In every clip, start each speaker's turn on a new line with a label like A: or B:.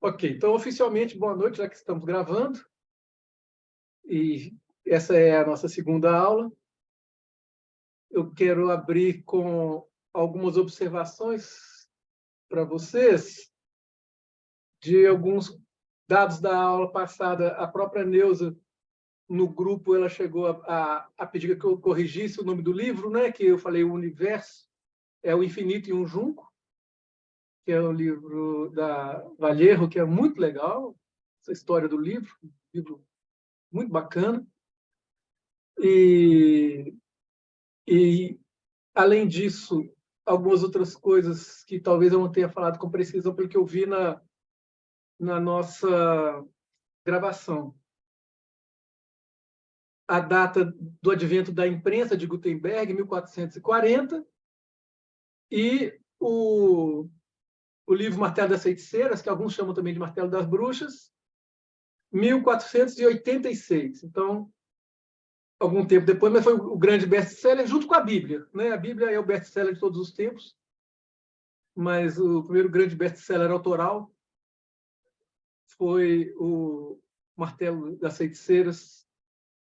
A: Ok, então, oficialmente, boa noite, já que estamos gravando. E essa é a nossa segunda aula. Eu quero abrir com algumas observações para vocês de alguns dados da aula passada. A própria Neuza, no grupo, ela chegou a pedir que eu corrigisse o nome do livro, né? Que eu falei O Universo é o Infinito em um Junco, que é o livro da Vallejo, que é muito legal, essa história do livro muito bacana. E, além disso, algumas outras coisas que talvez eu não tenha falado com precisão, pelo que eu vi na nossa gravação. A data do advento da imprensa de Gutenberg, 1440, e o livro Martelo das Feiticeiras, que alguns chamam também de Martelo das Bruxas, 1486. Então, algum tempo depois, mas foi o grande best-seller junto com a Bíblia, né? A Bíblia é o best-seller de todos os tempos, mas o primeiro grande best-seller autoral foi o Martelo das Feiticeiras.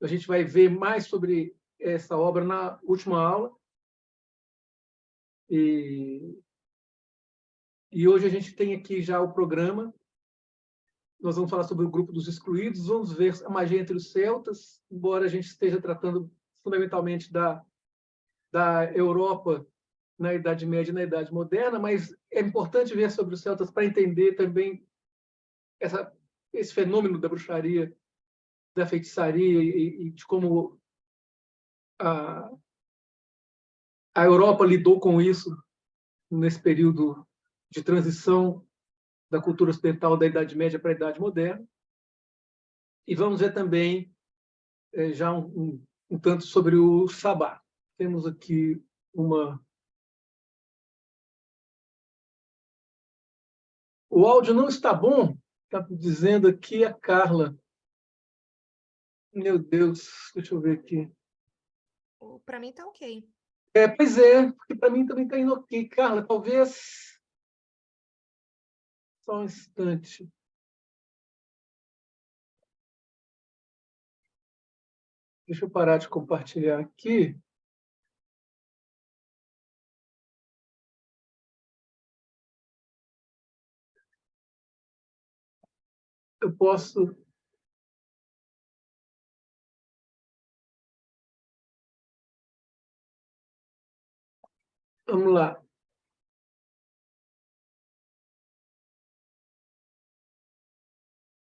A: A gente vai ver mais sobre essa obra na última aula. E hoje a gente tem aqui já o programa. Nós vamos falar sobre o grupo dos excluídos, vamos ver a magia entre os celtas, embora a gente esteja tratando fundamentalmente da Europa na Idade Média e na Idade Moderna, mas é importante ver sobre os celtas para entender também esse fenômeno da bruxaria, da feitiçaria e de como a Europa lidou com isso nesse período de transição da cultura ocidental da Idade Média para a Idade Moderna. E vamos ver também já um tanto sobre o sabá. Temos aqui uma... O áudio não está bom, está dizendo aqui a Carla. Meu Deus, deixa eu ver aqui.
B: Para mim está ok.
A: Pois é, porque para mim também está indo ok. Carla, talvez... Só um instante. Deixa eu parar de compartilhar aqui. Eu posso... Vamos lá.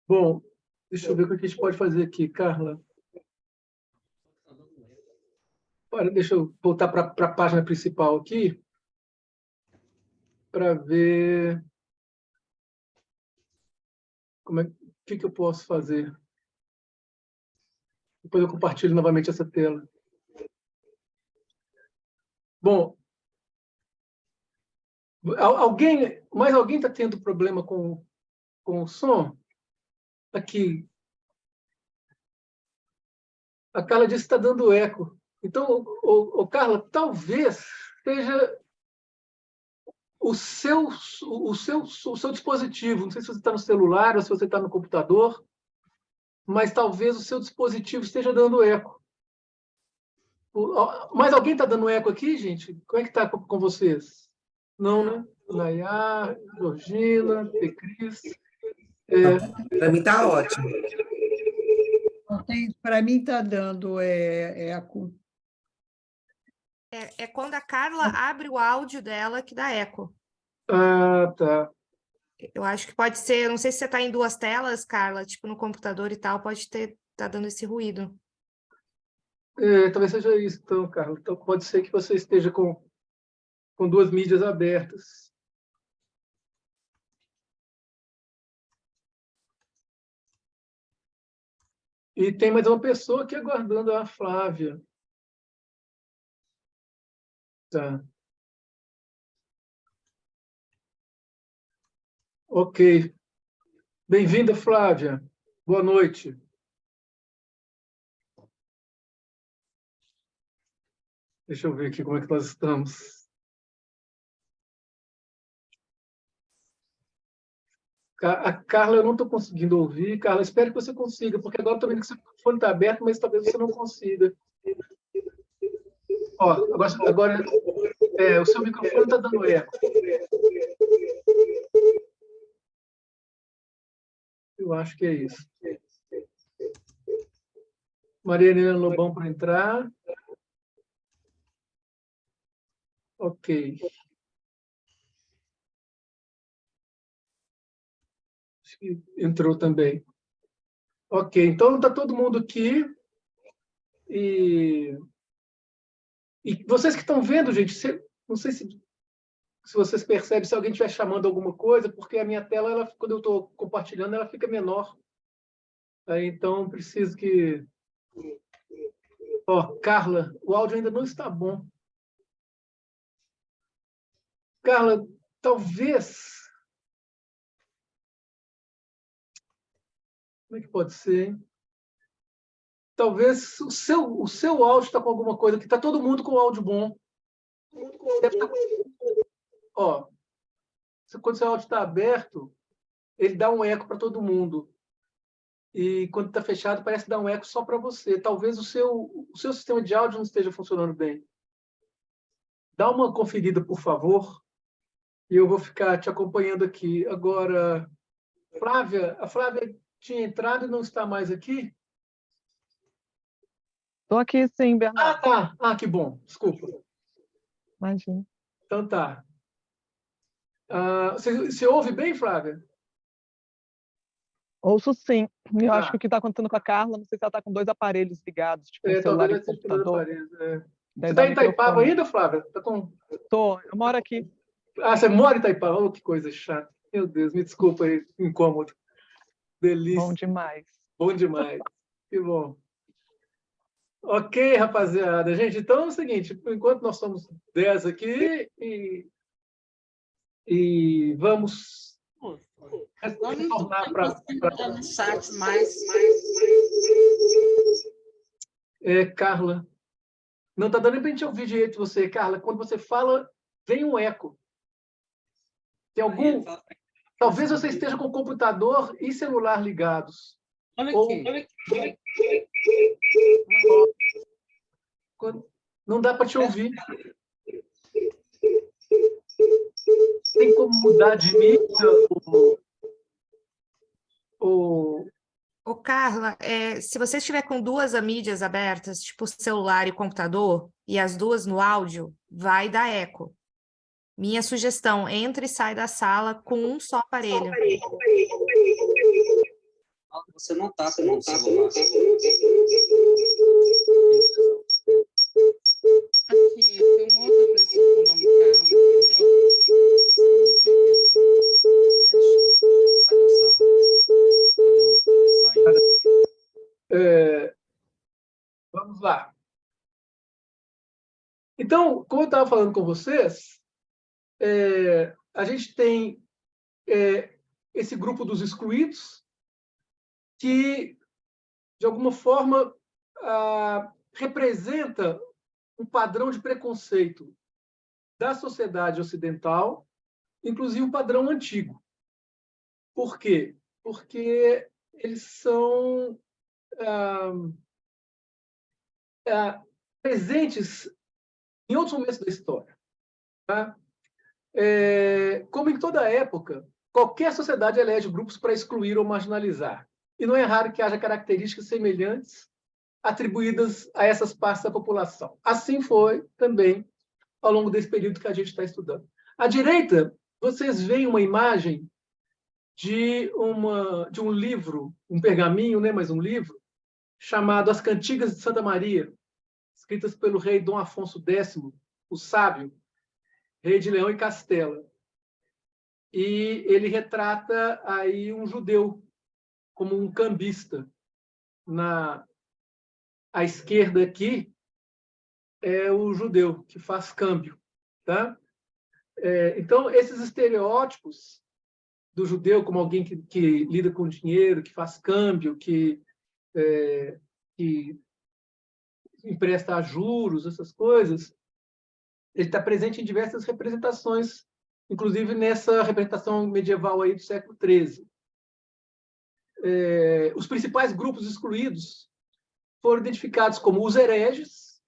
A: Bom, deixa eu ver o que a gente pode fazer aqui, Carla. Deixa eu voltar para a página principal aqui, para ver o que eu posso fazer. Depois eu compartilho novamente essa tela. Bom, mais alguém está tendo problema com o som? Aqui. A Carla disse que está dando eco. Então, Carla, talvez seja o seu dispositivo. Não sei se você está no celular ou se você está no computador, mas talvez o seu dispositivo esteja dando eco. Mas alguém está dando eco aqui, gente? Como é que está com vocês? Não, né? Nayar, Georgina, Cris.
C: Para mim está ótimo.
D: Para mim está dando eco.
B: É quando a Carla abre o áudio dela que dá eco.
A: Ah, tá.
B: Eu acho que pode ser, não sei se você está em duas telas, Carla, tipo no computador e tal, pode tá dando esse ruído.
A: Talvez seja isso, então, Carla. Então, pode ser que você esteja com duas mídias abertas. E tem mais uma pessoa aqui aguardando, a Flávia. Tá. Ok. Bem-vinda, Flávia. Boa noite. Deixa eu ver aqui como é que nós estamos. A Carla, eu não estou conseguindo ouvir. Carla, espero que você consiga, porque agora estou vendo que seu microfone está aberto, mas talvez você não consiga. Ó, agora o seu microfone está dando eco. Eu acho que é isso. Maria Helena Lobão para entrar. Ok. Acho que entrou também. Ok, então está todo mundo aqui. E vocês que estão vendo, gente, não sei se vocês percebem se alguém estiver chamando alguma coisa, porque a minha tela, quando eu estou compartilhando, ela fica menor. Então, preciso que... Ó, Carla, o áudio ainda não está bom. Carla, talvez... Como é que pode ser, hein? Talvez o seu áudio está com alguma coisa, que está todo mundo com áudio bom. Deve estar... Ó, quando o seu áudio está aberto, ele dá um eco para todo mundo. E quando está fechado, parece dar um eco só para você. Talvez o seu sistema de áudio não esteja funcionando bem. Dá uma conferida, por favor, e eu vou ficar te acompanhando aqui. Agora, Flávia, a Flávia tinha entrado e não está mais aqui?
E: Estou aqui sim, Bernardo.
A: Ah, tá. Que bom. Desculpa.
E: Imagina.
A: Então tá. Você ouve bem, Flávia?
E: Ouço sim. Eu acho
A: Tá.
E: que o que está acontecendo com a Carla, não sei se ela está com 2 aparelhos ligados, tipo um celular
A: Talvez
E: e
A: seja
E: computador.
A: Você está em Itaipava ainda, Flávia?
E: Estou, eu moro aqui.
A: Você mora em Itaipava? Oh, que coisa chata. Meu Deus, me desculpa aí, incômodo. Delícia.
E: Bom demais.
A: Bom demais. Que bom. Ok, rapaziada. Gente, então é o seguinte, por enquanto nós somos 10 aqui e vamos retornar para...
C: no chat mais.
A: Carla, não está dando nem para a gente ouvir direito você, Carla. Quando você fala, vem um eco. Tem algum... Talvez você esteja com o computador e celular ligados.
C: Olha aqui.
A: Não dá para te ouvir. Tem como mudar de mídia?
B: Ô, Carla, se você estiver com 2 mídias abertas, tipo celular e computador, e as 2 no áudio, vai dar eco. Minha sugestão, entre e sai da sala com um só aparelho.
C: Você não está com o celular. Aqui, tem uma outra pessoa com o nome Carla,
A: entendeu? Vamos lá. Então, como eu estava falando com vocês, a gente tem esse grupo dos excluídos que, de alguma forma, representa um padrão de preconceito da sociedade ocidental, inclusive um padrão antigo. Por quê? Porque eles são presentes em outros momentos da história. Tá? Como em toda época, qualquer sociedade elege grupos para excluir ou marginalizar. E não é raro que haja características semelhantes atribuídas a essas partes da população. Assim foi também ao longo desse período que a gente está estudando. À direita, vocês veem uma imagem de um livro, um pergaminho, né, mas um livro, chamado As Cantigas de Santa Maria, escritas pelo rei Dom Afonso X, o Sábio, rei de Leão e Castela. E ele retrata aí um judeu como um cambista. À esquerda aqui é o judeu que faz câmbio. Tá? Então, esses estereótipos do judeu como alguém que lida com dinheiro, que faz câmbio, que empresta a juros, essas coisas, ele está presente em diversas representações, inclusive nessa representação medieval aí do século XIII. os principais grupos excluídos foram identificados como os hereges,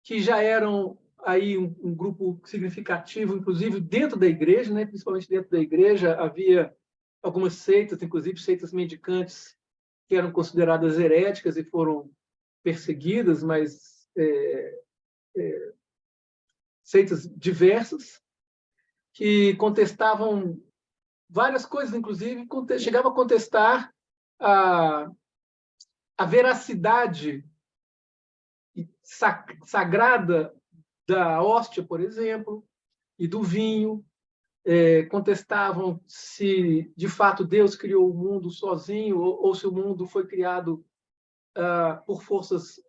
A: que já eram aí um grupo significativo, inclusive dentro da igreja, né? Principalmente dentro da igreja, havia algumas seitas, inclusive seitas mendicantes, que eram consideradas heréticas e foram perseguidas, mas seitas diversas, que contestavam várias coisas, inclusive chegavam a contestar a veracidade sagrada da hóstia, por exemplo, e do vinho. Contestavam se, de fato, Deus criou o mundo sozinho ou se o mundo foi criado por forças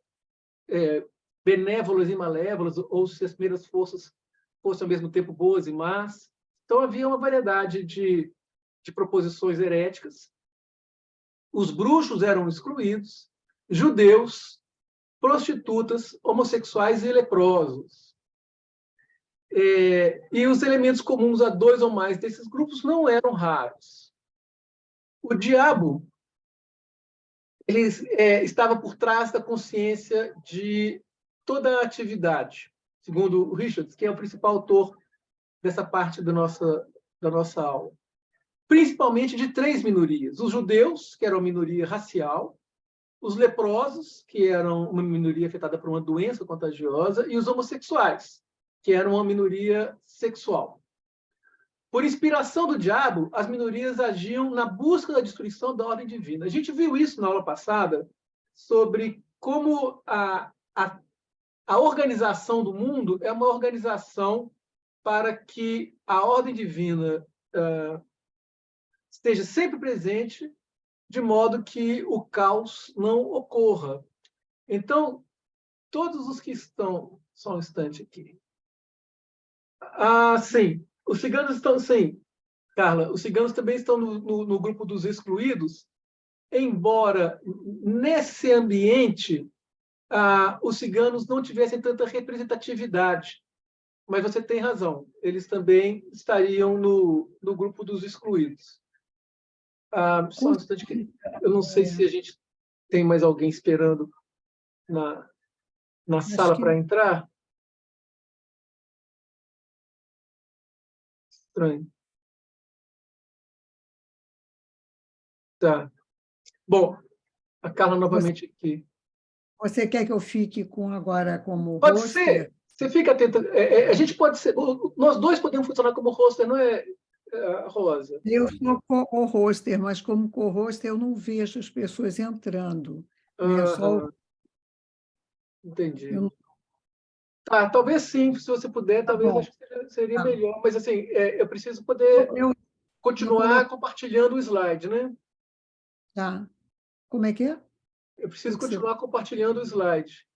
A: benévolas e malévolas, ou se as primeiras forças fossem, ao mesmo tempo, boas e más. Então, havia uma variedade de proposições heréticas. Os bruxos eram excluídos, judeus, prostitutas, homossexuais e leprosos. E os elementos comuns a 2 ou mais desses grupos não eram raros. O diabo ele estava por trás da consciência de toda a atividade, segundo o Richards, que é o principal autor dessa parte da nossa aula. Principalmente de 3 minorias. Os judeus, que eram uma minoria racial, os leprosos, que eram uma minoria afetada por uma doença contagiosa, e os homossexuais, que eram uma minoria sexual. Por inspiração do diabo, as minorias agiam na busca da destruição da ordem divina. A gente viu isso na aula passada, sobre como a organização do mundo é uma organização para que a ordem divina esteja sempre presente, de modo que o caos não ocorra. Então, todos os que estão... Só um instante aqui. Sim. Os ciganos estão... Sim, Carla. Os ciganos também estão no grupo dos excluídos, embora nesse ambiente os ciganos não tivessem tanta representatividade. Mas você tem razão. Eles também estariam no grupo dos excluídos. Só um instante que eu não sei se a gente tem mais alguém esperando na sala para entrar. Estranho. Tá. Bom, a Carla novamente aqui.
D: Você quer que eu fique agora como
A: Pode
D: roster?
A: ser. Você fica atenta. A gente pode ser... Nós dois podemos funcionar como roster, não é, Rosa?
D: Eu sou co-roster, mas como co-roster eu não vejo as pessoas entrando. Né? Só
A: Entendi.
D: eu não-
A: Talvez sim, se você puder,
D: Tá
A: talvez
D: bom.
A: acho que seria
D: Tá.
A: melhor. Mas assim, eu preciso poder
D: Eu
A: continuar compartilhando o slide, né?
D: Tá. Como é que é?
A: Eu preciso continuar compartilhando o slide.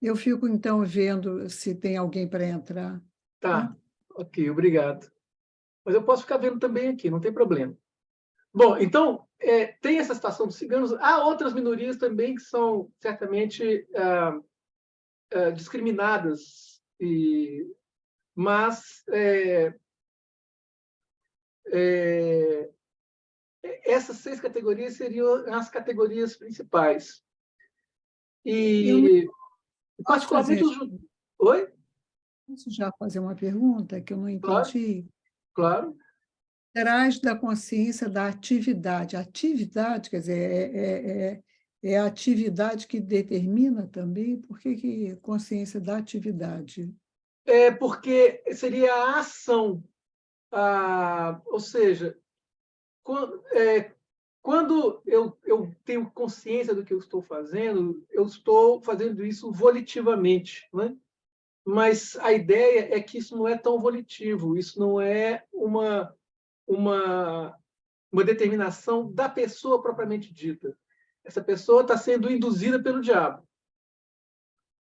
D: Eu fico, então, vendo se tem alguém para entrar.
A: Tá, ok, obrigado. Mas eu posso ficar vendo também aqui, não tem problema. Bom, então, tem essa situação dos ciganos. Há outras minorias também que são certamente discriminadas, mas essas 6 categorias seriam as categorias principais. E, particularmente, os judeus... Oi?
D: Posso já fazer uma pergunta que eu não entendi?
A: Claro.
D: Traz da consciência da atividade. Atividade, quer dizer, é a atividade que determina também? Por que consciência da atividade?
A: Porque seria a ação. Ou seja, quando eu tenho consciência do que eu estou fazendo isso volitivamente, né? Mas a ideia é que isso não é tão volitivo, isso não é uma determinação da pessoa propriamente dita. Essa pessoa está sendo induzida pelo diabo.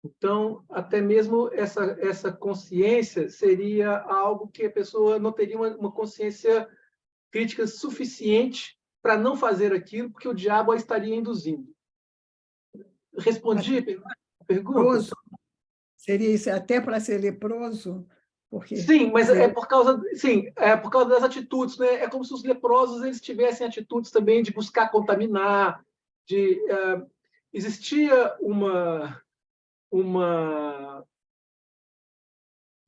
A: Então, até mesmo essa consciência seria algo que a pessoa não teria uma consciência crítica suficiente para não fazer aquilo, porque o diabo a estaria induzindo. Respondi a pergunta?
D: Seria isso até para ser leproso? Porque
A: Sim, mas é por causa das atitudes, né? É como se os leprosos eles tivessem atitudes também de buscar contaminar, existia uma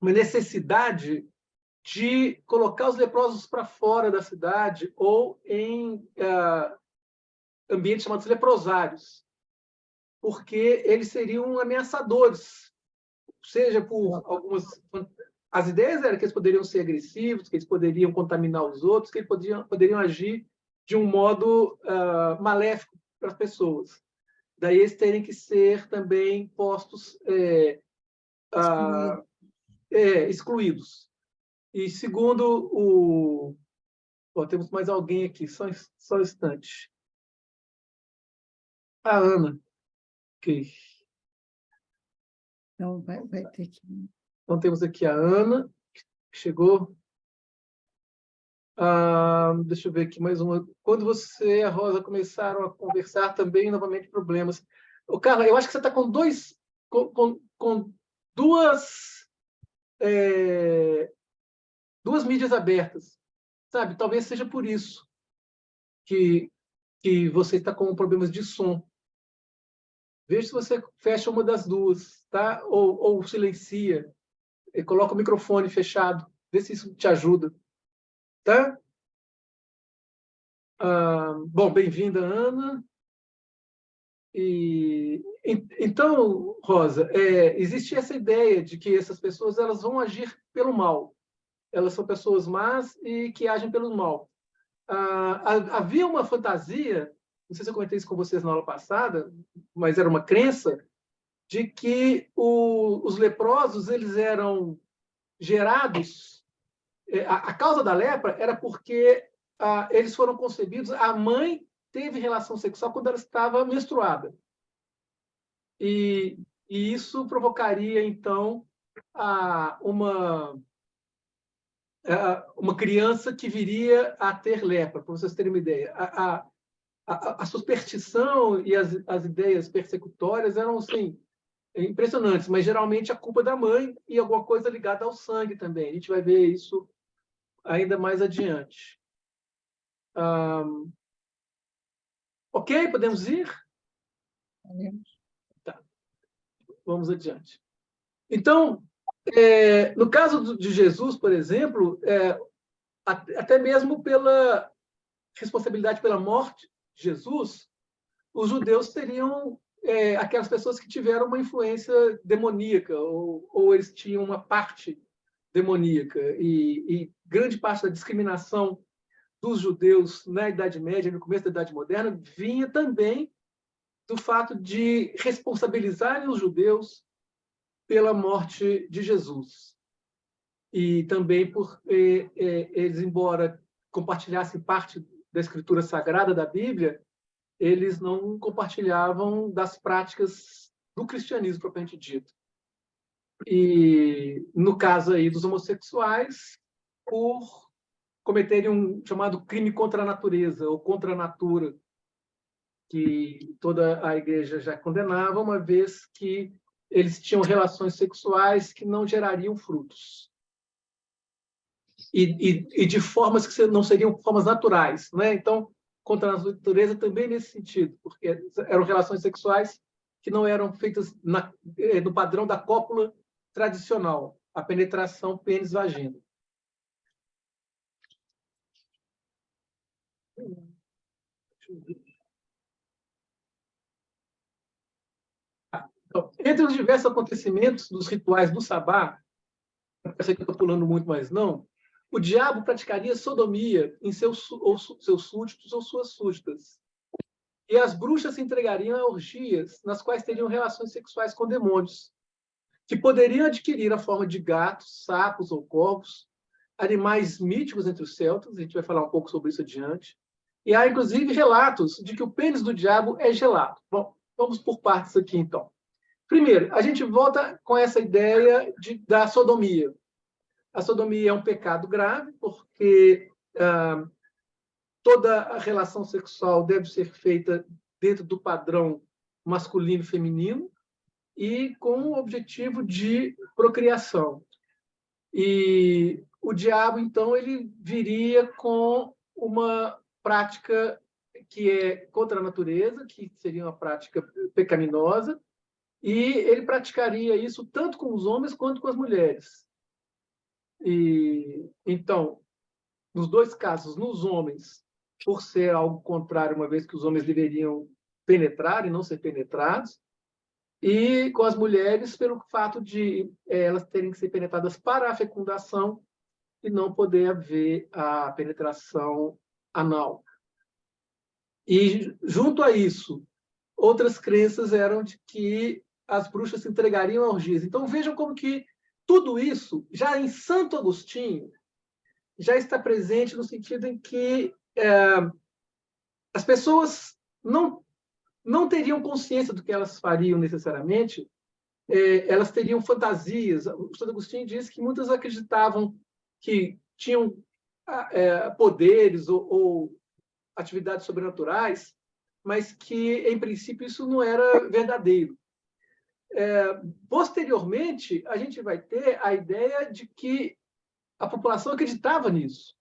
A: necessidade de colocar os leprosos para fora da cidade ou em ambientes chamados leprosários, porque eles seriam ameaçadores, seja por algumas... As ideias eram que eles poderiam ser agressivos, que eles poderiam contaminar os outros, que eles poderiam agir de um modo maléfico para as pessoas. Daí eles terem que ser também postos excluídos. E segundo o... temos mais alguém aqui, só um instante. A Ana. Ok.
D: Então, vai ter que...
A: Então, temos aqui a Ana, que chegou. Deixa eu ver aqui mais uma. Quando você e a Rosa começaram a conversar, também, novamente, problemas. Carla, eu acho que você está com duas mídias abertas, sabe? Talvez seja por isso que você está com problemas de som. Veja se você fecha uma das duas, tá? Ou silencia, e coloca o microfone fechado. Vê se isso te ajuda, tá? Bom, bem-vinda, Ana. Então, Rosa, existe essa ideia de que essas pessoas elas vão agir pelo mal. Elas são pessoas más e que agem pelo mal. Havia uma fantasia, não sei se eu comentei isso com vocês na aula passada, mas era uma crença de que os leprosos eles eram gerados... A causa da lepra era porque eles foram concebidos... A mãe teve relação sexual quando ela estava menstruada. E isso provocaria, então, uma criança que viria a ter lepra, para vocês terem uma ideia. A superstição e as ideias persecutórias eram, assim, impressionantes, mas geralmente a culpa é da mãe e alguma coisa ligada ao sangue também. A gente vai ver isso ainda mais adiante. Ok, podemos ir? Tá. Vamos adiante. Então, no caso de Jesus, por exemplo, até mesmo pela responsabilidade pela morte de Jesus, os judeus teriam aquelas pessoas que tiveram uma influência demoníaca, ou eles tinham uma parte demoníaca. E grande parte da discriminação dos judeus na Idade Média, no começo da Idade Moderna, vinha também do fato de responsabilizarem os judeus pela morte de Jesus. E também por eles, embora compartilhassem parte da Escritura Sagrada da Bíblia, eles não compartilhavam das práticas do cristianismo propriamente dito. E, no caso aí dos homossexuais, por cometerem um chamado crime contra a natureza, ou contra a natura, que toda a igreja já condenava, uma vez que eles tinham relações sexuais que não gerariam frutos. E de formas que não seriam formas naturais, né? Então, contra a natureza também nesse sentido, porque eram relações sexuais que não eram feitas no padrão da cópula tradicional, a penetração pênis-vagina. Então, entre os diversos acontecimentos dos rituais do sabá, eu sei que eu estou pulando muito, mas não, o diabo praticaria sodomia em seus súditos ou suas súditas. E as bruxas se entregariam a orgias nas quais teriam relações sexuais com demônios, que poderiam adquirir a forma de gatos, sapos ou corvos, animais míticos entre os celtas, a gente vai falar um pouco sobre isso adiante. E há, inclusive, relatos de que o pênis do diabo é gelado. Bom, vamos por partes aqui, então. Primeiro, a gente volta com essa ideia da sodomia. A sodomia é um pecado grave, porque toda a relação sexual deve ser feita dentro do padrão masculino e feminino e com o objetivo de procriação. E o diabo, então, ele viria com uma prática que é contra a natureza, que seria uma prática pecaminosa, e ele praticaria isso tanto com os homens quanto com as mulheres. E então, nos dois casos, nos homens, por ser algo contrário, uma vez que os homens deveriam penetrar e não ser penetrados, e com as mulheres pelo fato de elas terem que ser penetradas para a fecundação e não poder haver a penetração anal. E, junto a isso, outras crenças eram de que as bruxas se entregariam a orgias. Então, vejam como que tudo isso, já em Santo Agostinho, já está presente no sentido em que as pessoas não teriam consciência do que elas fariam necessariamente, elas teriam fantasias. O Santo Agostinho diz que muitas acreditavam que tinham poderes ou atividades sobrenaturais, mas que, em princípio, isso não era verdadeiro. Posteriormente, a gente vai ter a ideia de que a população acreditava nisso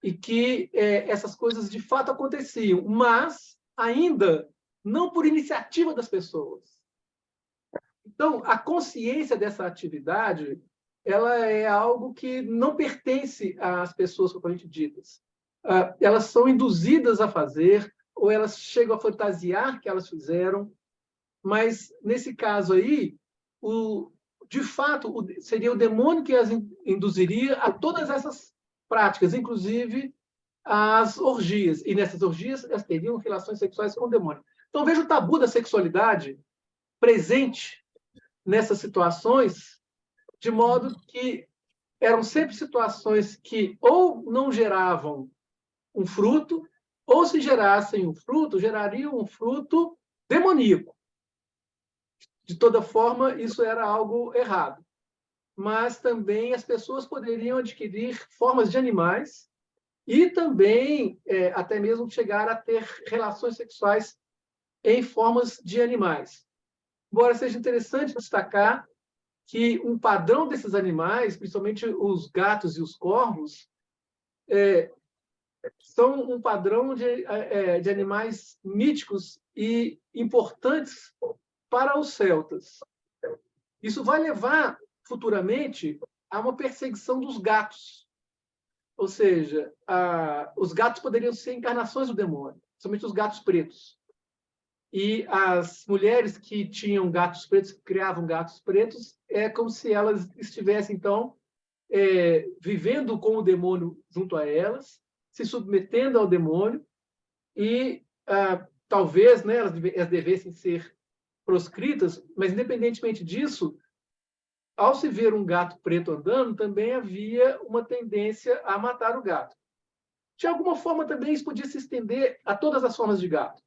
A: e que essas coisas de fato aconteciam, mas ainda não por iniciativa das pessoas. Então, a consciência dessa atividade, ela é algo que não pertence às pessoas propriamente ditas. Elas são induzidas a fazer, ou elas chegam a fantasiar que elas fizeram, mas, nesse caso aí, de fato, seria o demônio que as induziria a todas essas práticas, inclusive as orgias. E nessas orgias, elas teriam relações sexuais com o demônio. Então, veja o tabu da sexualidade presente nessas situações, de modo que eram sempre situações que ou não geravam um fruto, ou se gerassem um fruto, gerariam um fruto demoníaco. De toda forma, isso era algo errado. Mas também as pessoas poderiam adquirir formas de animais e também até mesmo chegar a ter relações sexuais em formas de animais. Embora seja interessante destacar que um padrão desses animais, principalmente os gatos e os corvos, são um padrão de animais míticos e importantes para os celtas. Isso vai levar, futuramente, a uma perseguição dos gatos. Ou seja, os gatos poderiam ser encarnações do demônio, principalmente os gatos pretos. E as mulheres que tinham gatos pretos, que criavam gatos pretos, é como se elas estivessem, então, vivendo com o demônio junto a elas, se submetendo ao demônio, e talvez, né, elas devessem ser proscritas, mas, independentemente disso, ao se ver um gato preto andando, também havia uma tendência a matar o gato. De alguma forma, também isso podia se estender a todas as formas de gato,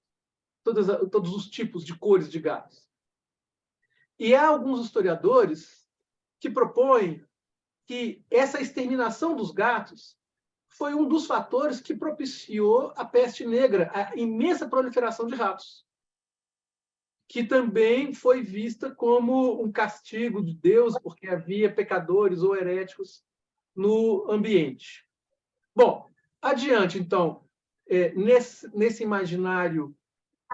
A: todos os tipos de cores de gatos. E há alguns historiadores que propõem que essa exterminação dos gatos foi um dos fatores que propiciou a peste negra, a imensa proliferação de ratos, que também foi vista como um castigo de Deus, porque havia pecadores ou heréticos no ambiente. Bom, adiante, então, nesse imaginário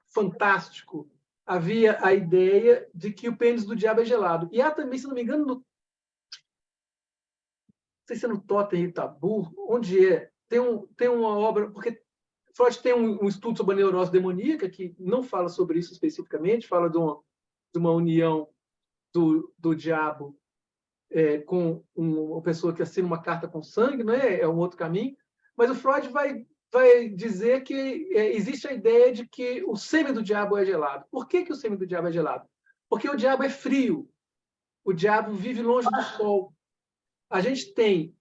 A: fantástico, havia a ideia de que o pênis do diabo é gelado. E há também, se não me engano, não sei se é no Totem e Tabu, onde tem uma obra, porque Freud tem um estudo sobre a neurose demoníaca, que não fala sobre isso especificamente, fala de uma união do diabo com uma pessoa que assina uma carta com sangue, né? É um outro caminho, mas o Freud vai dizer que existe a ideia de que o sêmen do diabo é gelado. Por que o sêmen do diabo é gelado? Porque o diabo é frio, o diabo vive longe do sol. A gente tem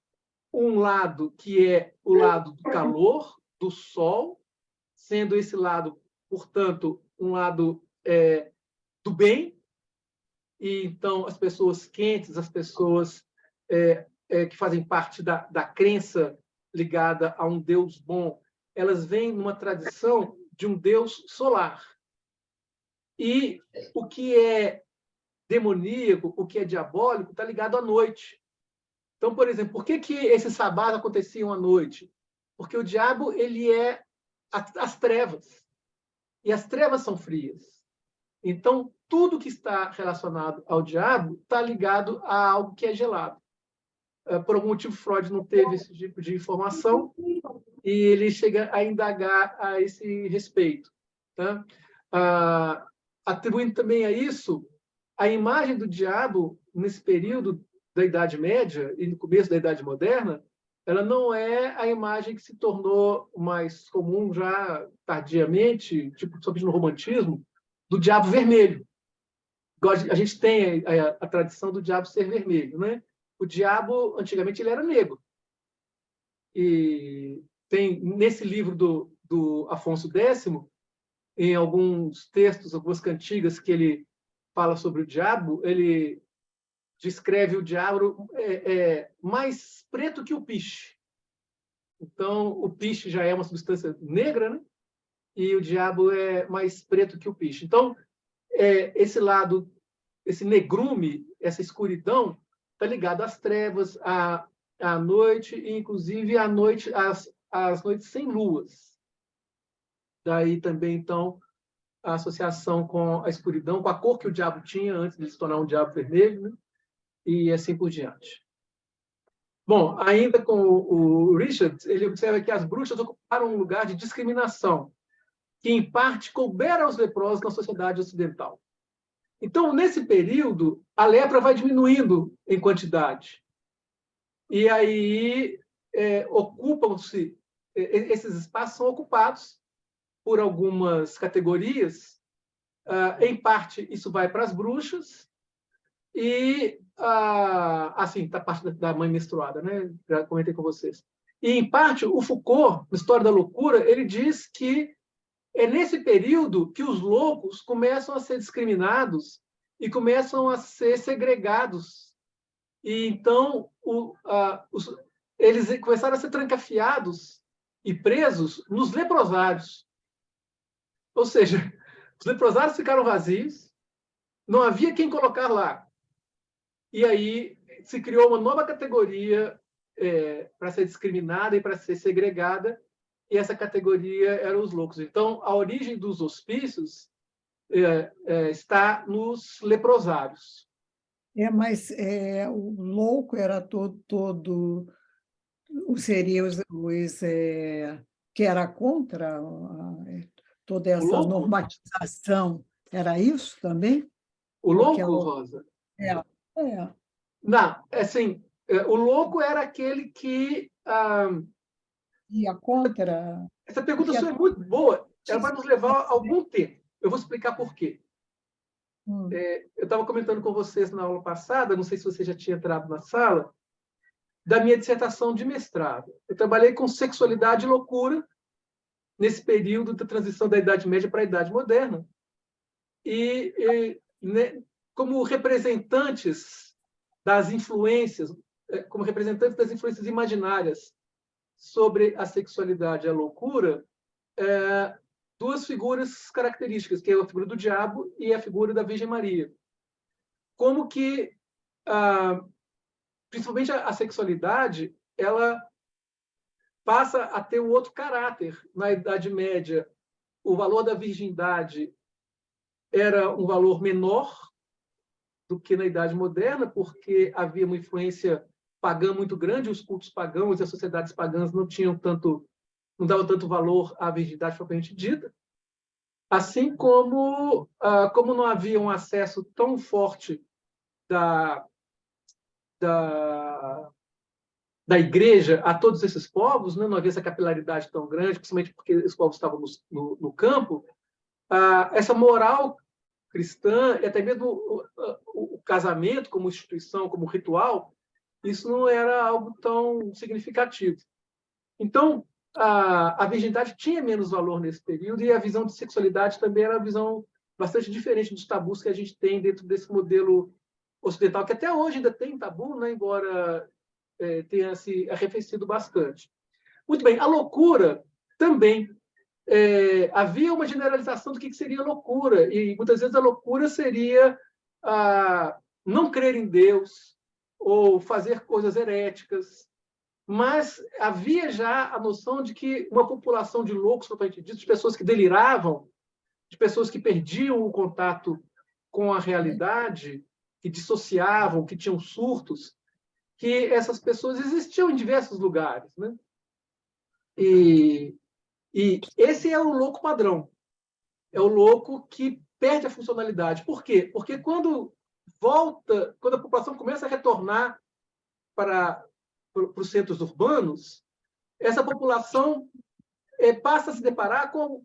A: um lado que é o lado do calor, do sol, sendo esse lado, portanto, um lado do bem, e então as pessoas quentes, as pessoas que fazem parte da crença ligada a um Deus bom, elas vêm numa tradição de um Deus solar. E o que é demoníaco, o que é diabólico, está ligado à noite. Então, por exemplo, por que esses sabás aconteciam à noite? Porque o diabo ele é as trevas. E as trevas são frias. Então, tudo que está relacionado ao diabo está ligado a algo que é gelado. Por algum motivo, Freud não teve esse tipo de informação e ele chega a indagar a esse respeito. Tá? Atribuindo também a isso a imagem do diabo nesse período da Idade Média e no começo da Idade Moderna, ela não é a imagem que se tornou mais comum já tardiamente, tipo, somente no romantismo, do diabo vermelho. A gente tem a tradição do diabo ser vermelho, né? O diabo, antigamente, ele era negro. E tem, nesse livro do Afonso X, em alguns textos, algumas cantigas que ele fala sobre o diabo, ele descreve o diabo mais preto que o piche. Então, o piche já é uma substância negra, né? E o diabo é mais preto que o piche. Então, esse lado, esse negrume, essa escuridão, está ligado às trevas, à noite, e inclusive à noite, às noites sem luas. Daí também, então, a associação com a escuridão, com a cor que o diabo tinha antes de se tornar um diabo vermelho, né? E assim por diante. Bom, ainda com o Richard, ele observa que as bruxas ocuparam um lugar de discriminação, que, em parte, coubera aos leprosos na sociedade ocidental. Então, nesse período, a lepra vai diminuindo em quantidade. E aí ocupam-se, esses espaços são ocupados por algumas categorias. Em parte, isso vai para as bruxas, e, assim, da parte da mãe menstruada, né? Já comentei com vocês. E, em parte, o Foucault, na História da Loucura, ele diz que é nesse período que os loucos começam a ser discriminados e começam a ser segregados. E, então, eles começaram a ser trancafiados e presos nos leprosários. Ou seja, os leprosários ficaram vazios, não havia quem colocar lá. E aí se criou uma nova categoria para ser discriminada e para ser segregada, e essa categoria eram os loucos. Então, a origem dos hospícios está nos leprosários.
D: Mas o louco era todo seria que era contra toda essa normatização. Era isso também?
A: O louco, Rosa? Não, assim, o louco era aquele que...
D: ia contra...
A: Essa pergunta sua é muito boa. Ela vai nos levar algum tempo. Eu vou explicar por quê. Eu estava comentando com vocês na aula passada, não sei se você já tinha entrado na sala, da minha dissertação de mestrado. Eu trabalhei com sexualidade e loucura nesse período da transição da Idade Média para a Idade Moderna. Né, como representantes das influências, como representantes das influências imaginárias sobre a sexualidade e a loucura, duas figuras características, que é a figura do diabo e a figura da Virgem Maria. Como que, principalmente a sexualidade, ela passa a ter um outro caráter. Na Idade Média, o valor da virgindade era um valor menor do que na Idade Moderna, porque havia uma influência pagã muito grande, os cultos pagãos e as sociedades pagãs não davam tanto valor à virgindade propriamente dita. Assim como não havia um acesso tão forte da igreja a todos esses povos, né? Não havia essa capilaridade tão grande, principalmente porque os povos estavam no campo, essa moral cristã e até mesmo o casamento como instituição, como ritual, isso não era algo tão significativo. Então, a virgindade tinha menos valor nesse período, e a visão de sexualidade também era uma visão bastante diferente dos tabus que a gente tem dentro desse modelo ocidental, que até hoje ainda tem tabu, né? Embora tenha se arrefecido bastante. Muito bem, a loucura também. Havia uma generalização do que seria loucura, e muitas vezes a loucura seria não crer em Deus, ou fazer coisas heréticas, mas havia já a noção de que uma população de loucos, propriamente dito, de pessoas que deliravam, de pessoas que perdiam o contato com a realidade, que dissociavam, que tinham surtos, que essas pessoas existiam em diversos lugares, né? E esse é o louco padrão. É o louco que perde a funcionalidade. Por quê? Porque quando a população começa a retornar para os centros urbanos, essa população passa a se deparar com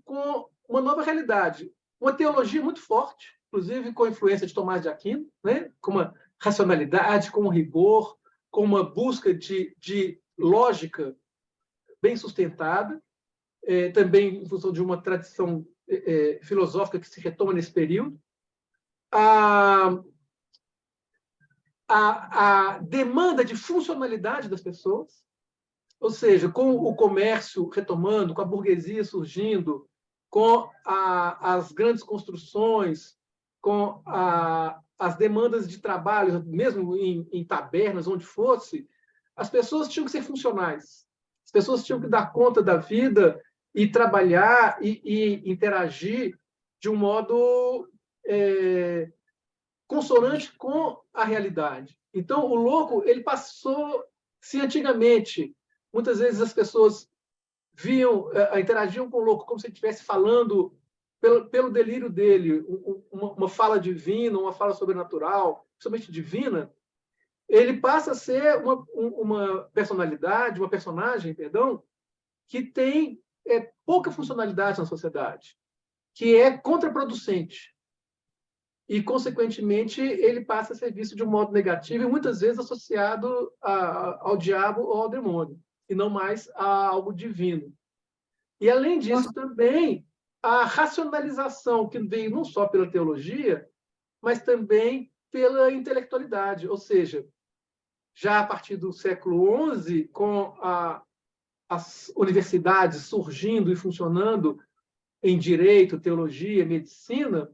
A: uma nova realidade. Uma teologia muito forte, inclusive com a influência de Tomás de Aquino, né? Com uma racionalidade, com um rigor, com uma busca de lógica bem sustentada, também em função de uma tradição filosófica que se retoma nesse período. A demanda de funcionalidade das pessoas, ou seja, com o comércio retomando, com a burguesia surgindo, com as grandes construções, com as demandas de trabalho, mesmo em tabernas, onde fosse, as pessoas tinham que ser funcionais. As pessoas tinham que dar conta da vida e trabalhar e interagir de um modo consonante com a realidade. Então, o louco, ele passou, se antigamente, muitas vezes as pessoas interagiam com o louco como se ele estivesse falando pelo delírio dele, uma fala divina, uma fala sobrenatural, principalmente divina, ele passa a ser uma personagem, que tem pouca funcionalidade na sociedade, que é contraproducente. E, consequentemente, ele passa a ser visto de um modo negativo e, muitas vezes, associado ao diabo ou ao demônio, e não mais a algo divino. E, além disso, também a racionalização que veio não só pela teologia, mas também pela intelectualidade, ou seja, já a partir do século XI, com as universidades surgindo e funcionando em direito, teologia, medicina,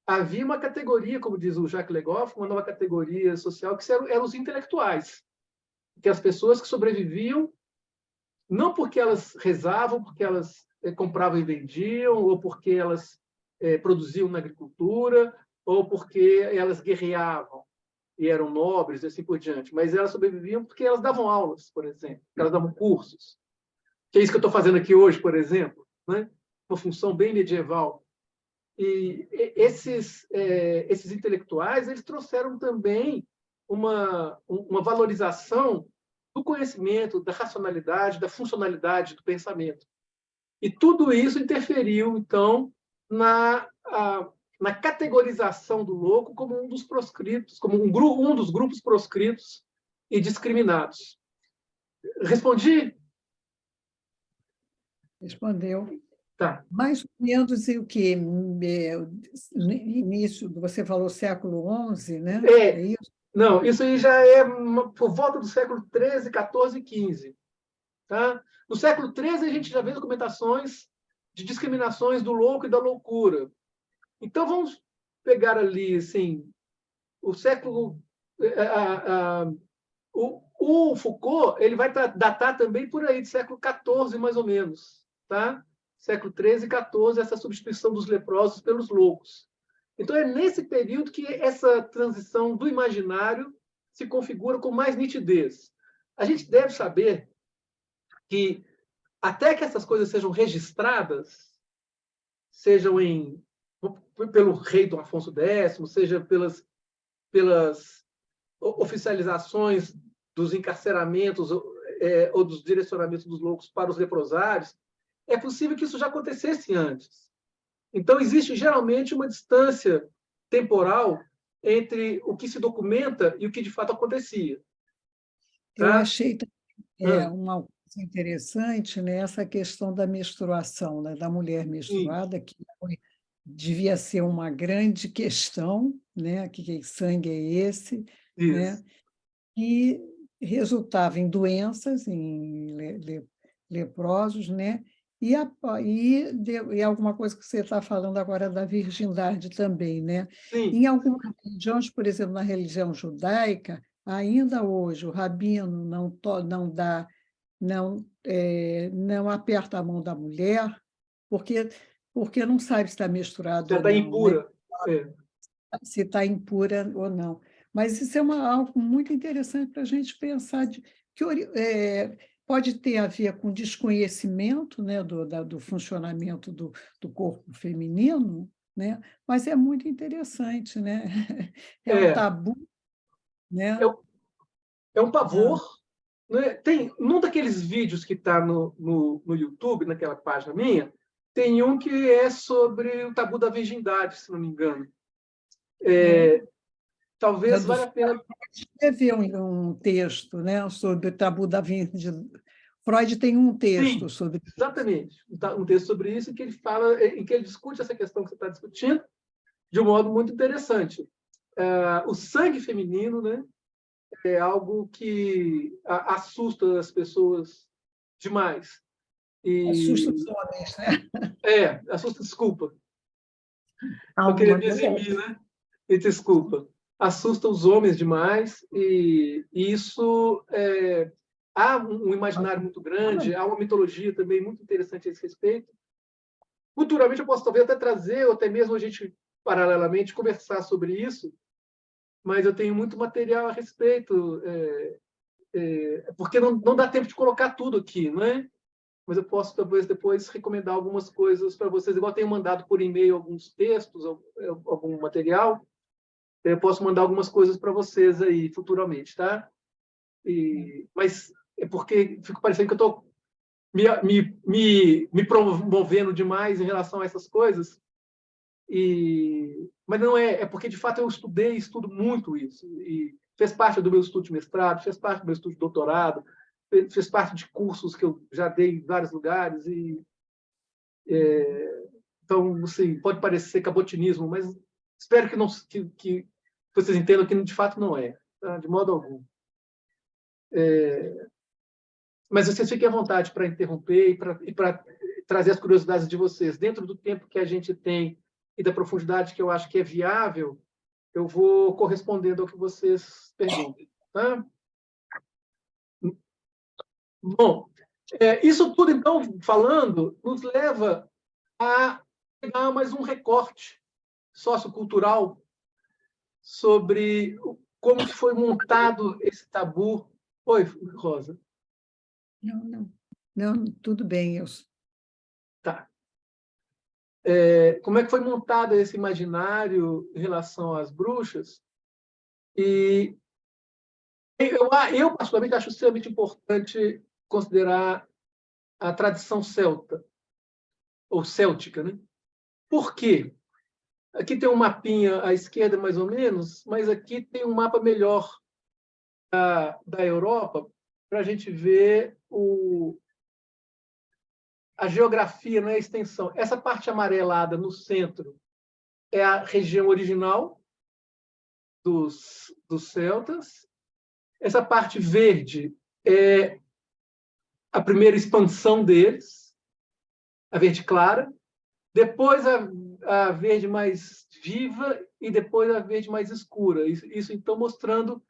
A: havia uma categoria, como diz o Jacques Legoff, uma nova categoria social, que eram os intelectuais, que as pessoas que sobreviviam não porque elas rezavam, porque elas compravam e vendiam, ou porque elas produziam na agricultura, ou porque elas guerreavam e eram nobres, e assim por diante, mas elas sobreviviam porque elas davam aulas, por exemplo, elas davam cursos, que é isso que eu estou fazendo aqui hoje, por exemplo, né? Uma função bem medieval. E esses intelectuais, eles trouxeram também uma valorização do conhecimento, da racionalidade, da funcionalidade do pensamento. E tudo isso interferiu, então, na categorização do louco como um dos proscritos, como um dos grupos proscritos e discriminados. Respondi?
D: Respondeu.
A: Tá.
D: Mais ou menos em o que? No início, você falou século XI, né? É isso?
A: Não, isso aí já é por volta do século XIII, XIV e XV. Tá? No século XIII, a gente já vê documentações de discriminações do louco e da loucura. Então, vamos pegar ali, assim, o século... O Foucault, ele vai datar também por aí, do século XIV, mais ou menos. Tá? Século XIII e XIV, essa substituição dos leprosos pelos loucos. Então, é nesse período que essa transição do imaginário se configura com mais nitidez. A gente deve saber que, até que essas coisas sejam registradas, sejam pelo rei Dom Afonso X, seja pelas oficializações dos encarceramentos ou dos direcionamentos dos loucos para os leprosários, é possível que isso já acontecesse antes. Então, existe geralmente uma distância temporal entre o que se documenta e o que de fato acontecia. Tá?
D: Eu achei uma coisa interessante, né, essa questão da menstruação, né, da mulher menstruada, que devia ser uma grande questão, né, que sangue é esse, né, e resultava em doenças, em leprosos, né, e alguma coisa que você está falando agora da virgindade também, né?
A: Sim.
D: Em algumas religiões, por exemplo, na religião judaica, ainda hoje o rabino não aperta a mão da mulher, porque não sabe se está misturado
A: Já
D: ou
A: está
D: não, né?
A: impura. É.
D: Se está impura ou não. Mas isso é algo muito interessante para a gente pensar, pode ter a ver com desconhecimento, né, do funcionamento do corpo feminino, né? Mas é muito interessante, né? É um
A: É,
D: tabu,
A: é,
D: né?
A: um- é um pavor. Né? Tem, num daqueles vídeos que está no YouTube, naquela página minha, tem um que é sobre o tabu da virgindade, se não me engano. Talvez
D: Do
A: valha a pena.
D: escreveu um texto, né, sobre o tabu da virgindade. Freud tem um texto
A: Sim,
D: sobre
A: exatamente. Um texto sobre isso em que ele fala, em que ele discute essa questão que você está discutindo de um modo muito interessante. O sangue feminino, né, é algo que assusta as pessoas demais.
D: assusta
A: E
D: os homens, né?
A: assusta, desculpa. Eu queria
D: Algumas
A: me
D: mulheres.
A: eximir, né? E desculpa. Assusta os homens demais e isso há um imaginário muito grande, há uma mitologia também muito interessante a esse respeito. Futuramente eu posso talvez até trazer, ou até mesmo a gente, paralelamente, conversar sobre isso, mas eu tenho muito material a respeito, porque não dá tempo de colocar tudo aqui, não é? Mas eu posso talvez depois recomendar algumas coisas para vocês, igual eu tenho mandado por e-mail alguns textos, algum material, eu posso mandar algumas coisas para vocês aí futuramente, tá? Mas é porque fico parecendo que eu estou me promovendo demais em relação a essas coisas, mas não é porque de fato eu estudo muito isso e fez parte do meu estudo de mestrado, fez parte do meu estudo de doutorado, fez parte de cursos que eu já dei em vários lugares então assim, pode parecer cabotinismo, mas espero que não que vocês entendam que de fato não é, tá? De modo algum. Mas vocês fiquem à vontade para interromper e para trazer as curiosidades de vocês dentro do tempo que a gente tem e da profundidade que eu acho que é viável. Eu vou correspondendo ao que vocês perguntem. Tá? Bom, isso tudo, então, falando, nos leva a pegar mais um recorte sociocultural sobre como que foi montado esse tabu. Oi, Rosa.
D: Não, tudo bem.
A: Tá. Como é que foi montado esse imaginário em relação às bruxas? E eu particularmente, acho extremamente importante considerar a tradição celta, ou céltica, né? Por quê? Aqui tem um mapinha à esquerda, mais ou menos, mas aqui tem um mapa melhor da Europa para a gente ver a geografia, né, a extensão. Essa parte amarelada no centro é a região original dos celtas. Essa parte verde é a primeira expansão deles, a verde clara. Depois a verde mais viva e depois a verde mais escura. Isso então mostrando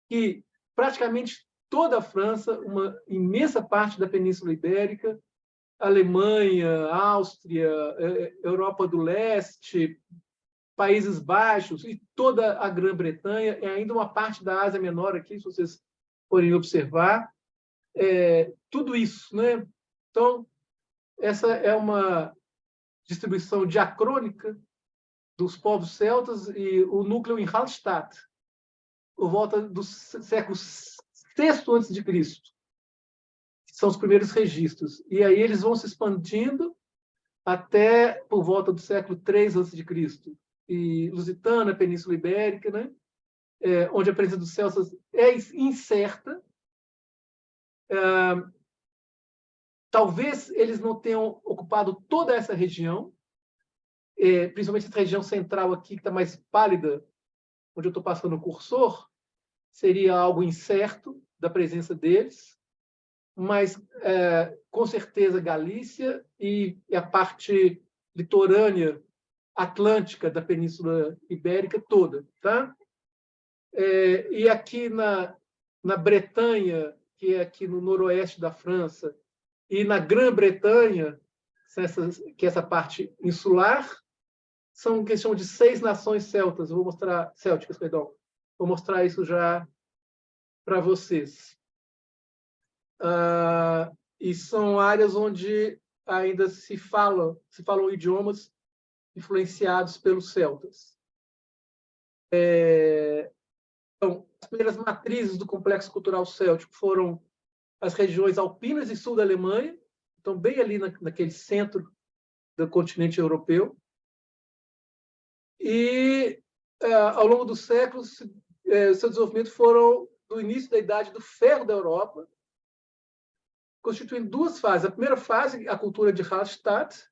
A: que praticamente toda a França, uma imensa parte da Península Ibérica, Alemanha, Áustria, Europa do Leste, Países Baixos e toda a Grã-Bretanha, e ainda uma parte da Ásia Menor aqui, se vocês forem observar, tudo isso, né? Então, essa é uma distribuição diacrônica dos povos celtas e o núcleo em Hallstatt, por volta do século VI a.C., que são os primeiros registros. E aí eles vão se expandindo até por volta do século III a.C. E Lusitana, Península Ibérica, né? Onde a presença dos celtas é incerta. Talvez eles não tenham ocupado toda essa região, principalmente essa região central aqui, que está mais pálida, onde eu estou passando o cursor, seria algo incerto da presença deles, mas com certeza Galícia e a parte litorânea atlântica da Península Ibérica toda, tá? E aqui na Bretanha, que é aqui no noroeste da França, e na Grã-Bretanha, que é essa parte insular, são o que chamam de 6 nações celtas. Eu vou mostrar célticas, perdão. Vou mostrar isso já para vocês. E são áreas onde ainda se falam idiomas influenciados pelos celtas. Então, as primeiras matrizes do complexo cultural céltico foram as regiões alpinas e sul da Alemanha, então bem ali naquele centro do continente europeu. E, ao longo dos séculos, seu desenvolvimento foram do início da Idade do Ferro da Europa, constituindo 2 fases. A primeira fase, a cultura de Hallstatt,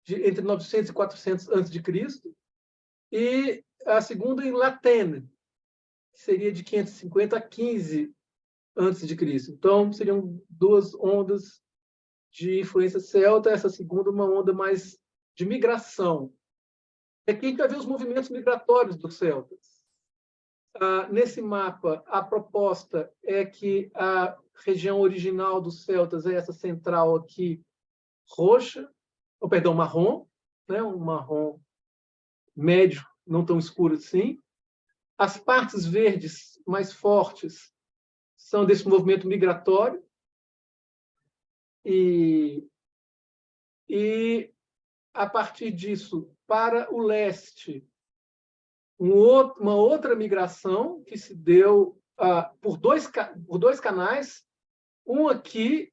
A: entre 900 e 400 a.C., e a segunda em Latene, que seria de 550 a 15 a.C. Então, seriam 2 ondas de influência celta, essa segunda uma onda mais de migração. Aqui a gente vai ver os movimentos migratórios dos celtas. Nesse mapa, a proposta é que a região original dos celtas é essa central aqui, roxa, marrom, né? Um marrom médio, não tão escuro assim. As partes verdes mais fortes são desse movimento migratório. E a partir disso, para o leste, uma outra migração que se deu por dois canais, um aqui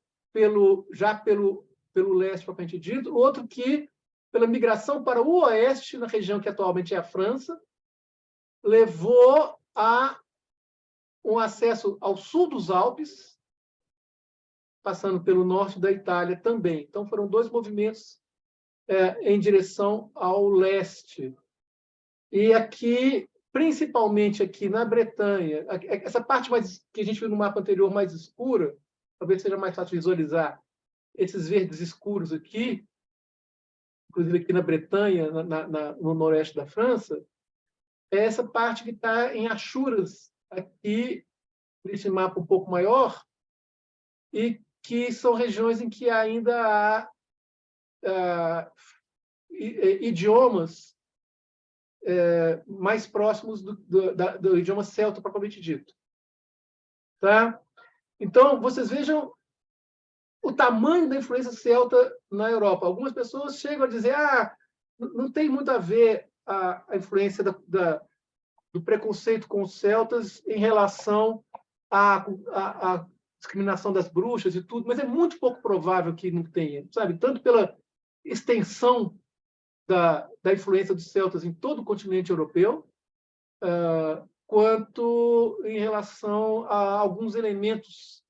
A: já pelo leste propriamente dito, outro que pela migração para o oeste, na região que atualmente é a França, levou a um acesso ao sul dos Alpes, passando pelo norte da Itália também. Então, foram 2 movimentos em direção ao leste. E aqui, principalmente aqui na Bretanha, essa parte que a gente viu no mapa anterior mais escura, talvez seja mais fácil visualizar, esses verdes escuros aqui, inclusive aqui na Bretanha, no noroeste da França, é essa parte que está em Achuras, aqui, nesse mapa um pouco maior, e que são regiões em que ainda há idiomas mais próximos do idioma celta propriamente dito. Tá? Então, vocês vejam o tamanho da influência celta na Europa. Algumas pessoas chegam a dizer não tem muito a ver a influência do preconceito com os celtas em relação à discriminação das bruxas e tudo, mas é muito pouco provável que não tenha, sabe? Tanto pela extensão da influência dos celtas em todo o continente europeu, quanto em relação a alguns elementos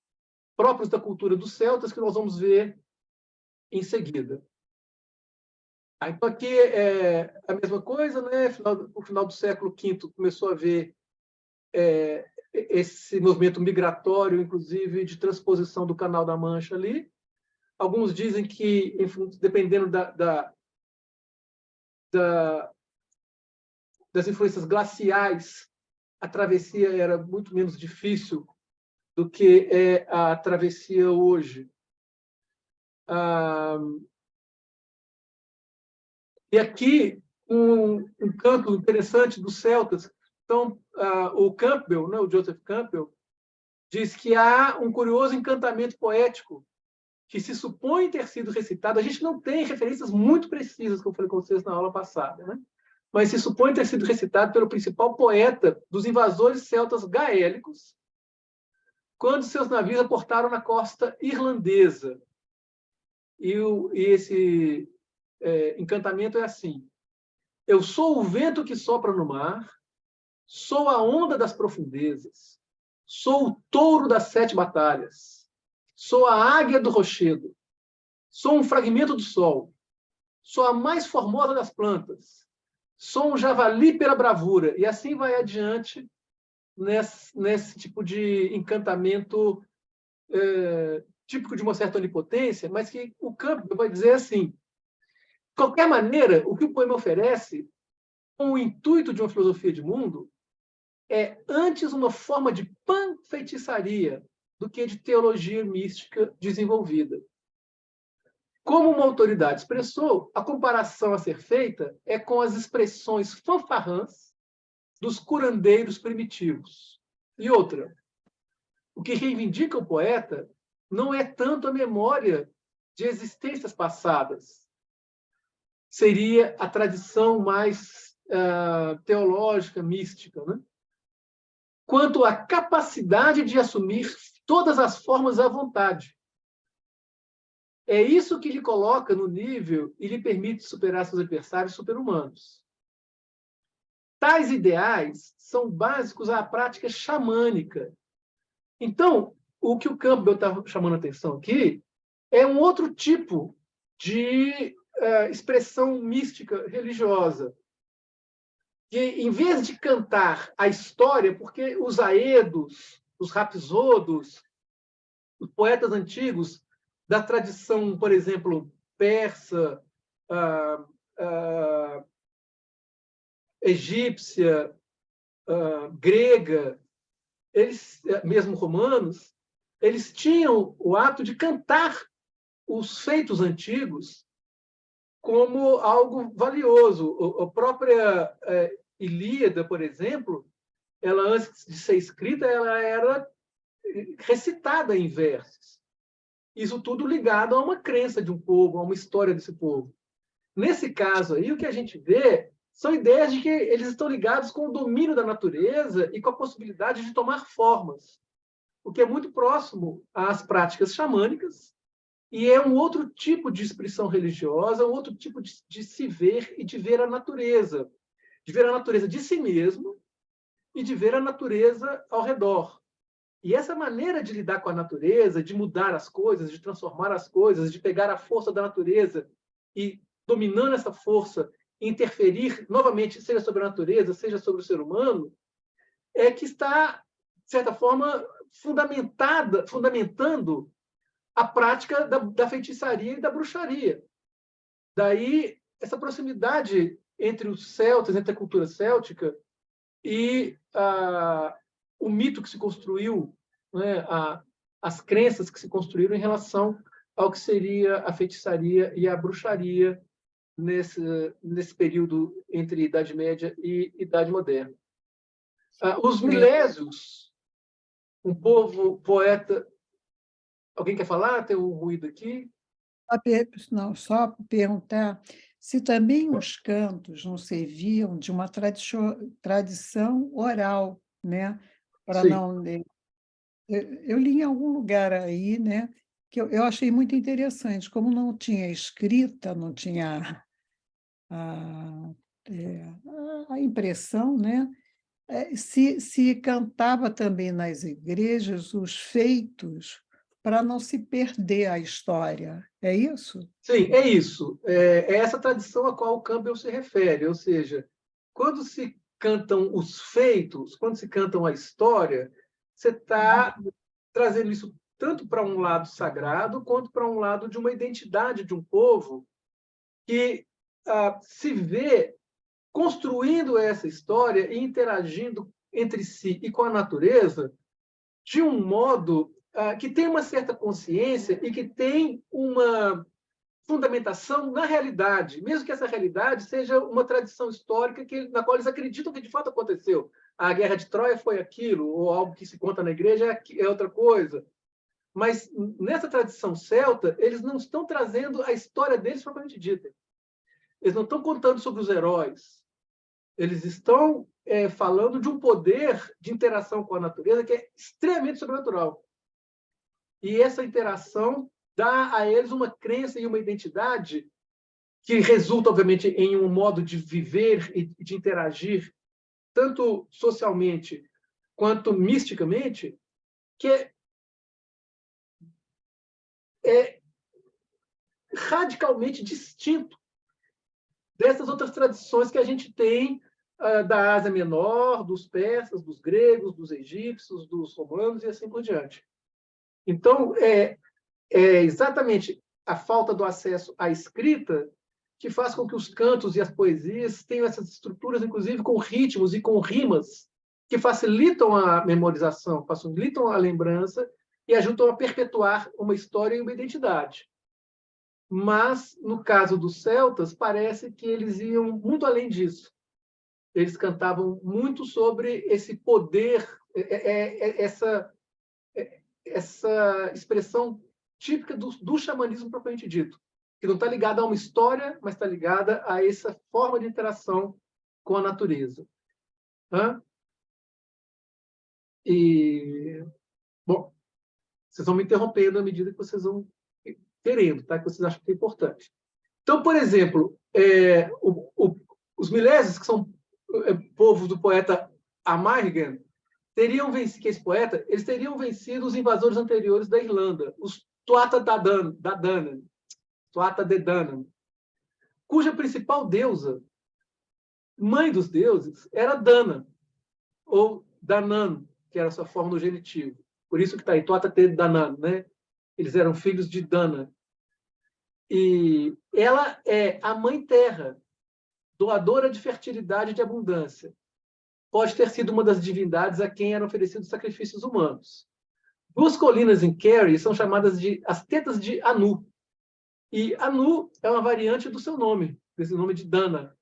A: próprios da cultura dos celtas que nós vamos ver em seguida. Então, aqui é a mesma coisa, né? No final do século V começou a haver esse movimento migratório, inclusive de transposição do Canal da Mancha ali. Alguns dizem que, dependendo das influências glaciais, a travessia era muito menos difícil do que é a travessia hoje. E aqui um campo interessante dos celtas. Então, o Campbell, né, o Joseph Campbell, diz que há um curioso encantamento poético que se supõe ter sido recitado. A gente não tem referências muito precisas, como eu falei com vocês na aula passada, né? Mas se supõe ter sido recitado pelo principal poeta dos invasores celtas gaélicos, quando seus navios aportaram na costa irlandesa. E esse encantamento é assim: eu sou o vento que sopra no mar, sou a onda das profundezas, sou o touro das 7 batalhas, sou a águia do rochedo, sou um fragmento do sol, sou a mais formosa das plantas, sou um javali pela bravura, e assim vai adiante nesse tipo de encantamento típico de uma certa onipotência, mas que o Campbell vai dizer assim: de qualquer maneira, o que o poema oferece, com o intuito de uma filosofia de mundo, é antes uma forma de panfeitiçaria do que de teologia mística desenvolvida. Como uma autoridade expressou, a comparação a ser feita é com as expressões fanfarrãs dos curandeiros primitivos. E outra, o que reivindica o poeta não é tanto a memória de existências passadas, seria a tradição mais teológica, mística, né? Quanto à capacidade de assumir todas as formas à vontade. É isso que lhe coloca no nível e lhe permite superar seus adversários super-humanos. Tais ideais são básicos à prática xamânica. Então, o que o Campbell está chamando a atenção aqui é um outro tipo de expressão mística religiosa, que, em vez de cantar a história, porque os aedos, os rapsodos, os poetas antigos da tradição, por exemplo, persa, egípcia, grega, eles, mesmo romanos, eles tinham o ato de cantar os feitos antigos como algo valioso. A própria Ilíada, por exemplo, ela, antes de ser escrita, ela era recitada em versos. Isso tudo ligado a uma crença de um povo, a uma história desse povo. Nesse caso aí, o que a gente vê são ideias de que eles estão ligados com o domínio da natureza e com a possibilidade de tomar formas, o que é muito próximo às práticas xamânicas, e é um outro tipo de expressão religiosa, um outro tipo de se ver e de ver a natureza de si mesmo e de ver a natureza ao redor. E essa maneira de lidar com a natureza, de mudar as coisas, de transformar as coisas, de pegar a força da natureza e, dominando essa força, interferir novamente, seja sobre a natureza, seja sobre o ser humano, é que está, de certa forma, fundamentando a prática da feitiçaria e da bruxaria. Daí, essa proximidade entre os celtas, entre a cultura céltica e o mito que se construiu, né, as crenças que se construíram em relação ao que seria a feitiçaria e a bruxaria nesse período entre Idade Média e Idade Moderna. Os milésios, um povo poeta... Alguém quer falar? Tem um ruído aqui.
D: Não, só perguntar se também os cantos não serviam de uma tradição oral, né? Para
A: Sim.
D: não... Eu li em algum lugar aí, né, que eu achei muito interessante, como não tinha escrita, não tinha a impressão, né? Se cantava também nas igrejas os feitos para não se perder a história. É isso?
A: Sim, é isso. É essa tradição a qual o Campbell se refere, ou seja, quando se cantam os feitos, quando se cantam a história, você está trazendo isso tanto para um lado sagrado, quanto para um lado de uma identidade de um povo que se vê construindo essa história e interagindo entre si e com a natureza de um modo que tem uma certa consciência e que tem uma fundamentação na realidade, mesmo que essa realidade seja uma tradição histórica na qual eles acreditam que de fato aconteceu. A Guerra de Troia foi aquilo, ou algo que se conta na igreja é outra coisa. Mas nessa tradição celta, eles não estão trazendo a história deles propriamente dita. Eles não estão contando sobre os heróis. Eles estão falando de um poder de interação com a natureza que é extremamente sobrenatural. E essa interação dá a eles uma crença e uma identidade que resulta, obviamente, em um modo de viver e de interagir, tanto socialmente quanto misticamente, que é radicalmente distinto dessas outras tradições que a gente tem da Ásia Menor, dos persas, dos gregos, dos egípcios, dos romanos e assim por diante. Então, é exatamente a falta do acesso à escrita que faz com que os cantos e as poesias tenham essas estruturas, inclusive com ritmos e com rimas que facilitam a memorização, facilitam a lembrança e ajudam a perpetuar uma história e uma identidade. Mas, no caso dos celtas, parece que eles iam muito além disso. Eles cantavam muito sobre esse poder, essa expressão típica do xamanismo propriamente dito, que não está ligada a uma história, mas está ligada a essa forma de interação com a natureza. E, bom, vocês vão me interrompendo à medida que vocês vão querendo, tá? Que vocês acham que é importante. Então, por exemplo, os milésios, que são povos do poeta Amarghan, teriam vencido, que esse poeta, eles teriam vencido os invasores anteriores da Irlanda, os Tuatha Dé Danann, cuja principal deusa, mãe dos deuses, era Dana, ou Danann, que era a sua forma no genitivo. Por isso que está aí, Tuatha Dé Danann, né? Eles eram filhos de Dana. E ela é a mãe terra, doadora de fertilidade e de abundância. Pode ter sido uma das divindades a quem eram oferecidos sacrifícios humanos. Duas colinas em Kerry são chamadas de as tetas de Anu. E Anu é uma variante do seu nome, desse nome de Dana,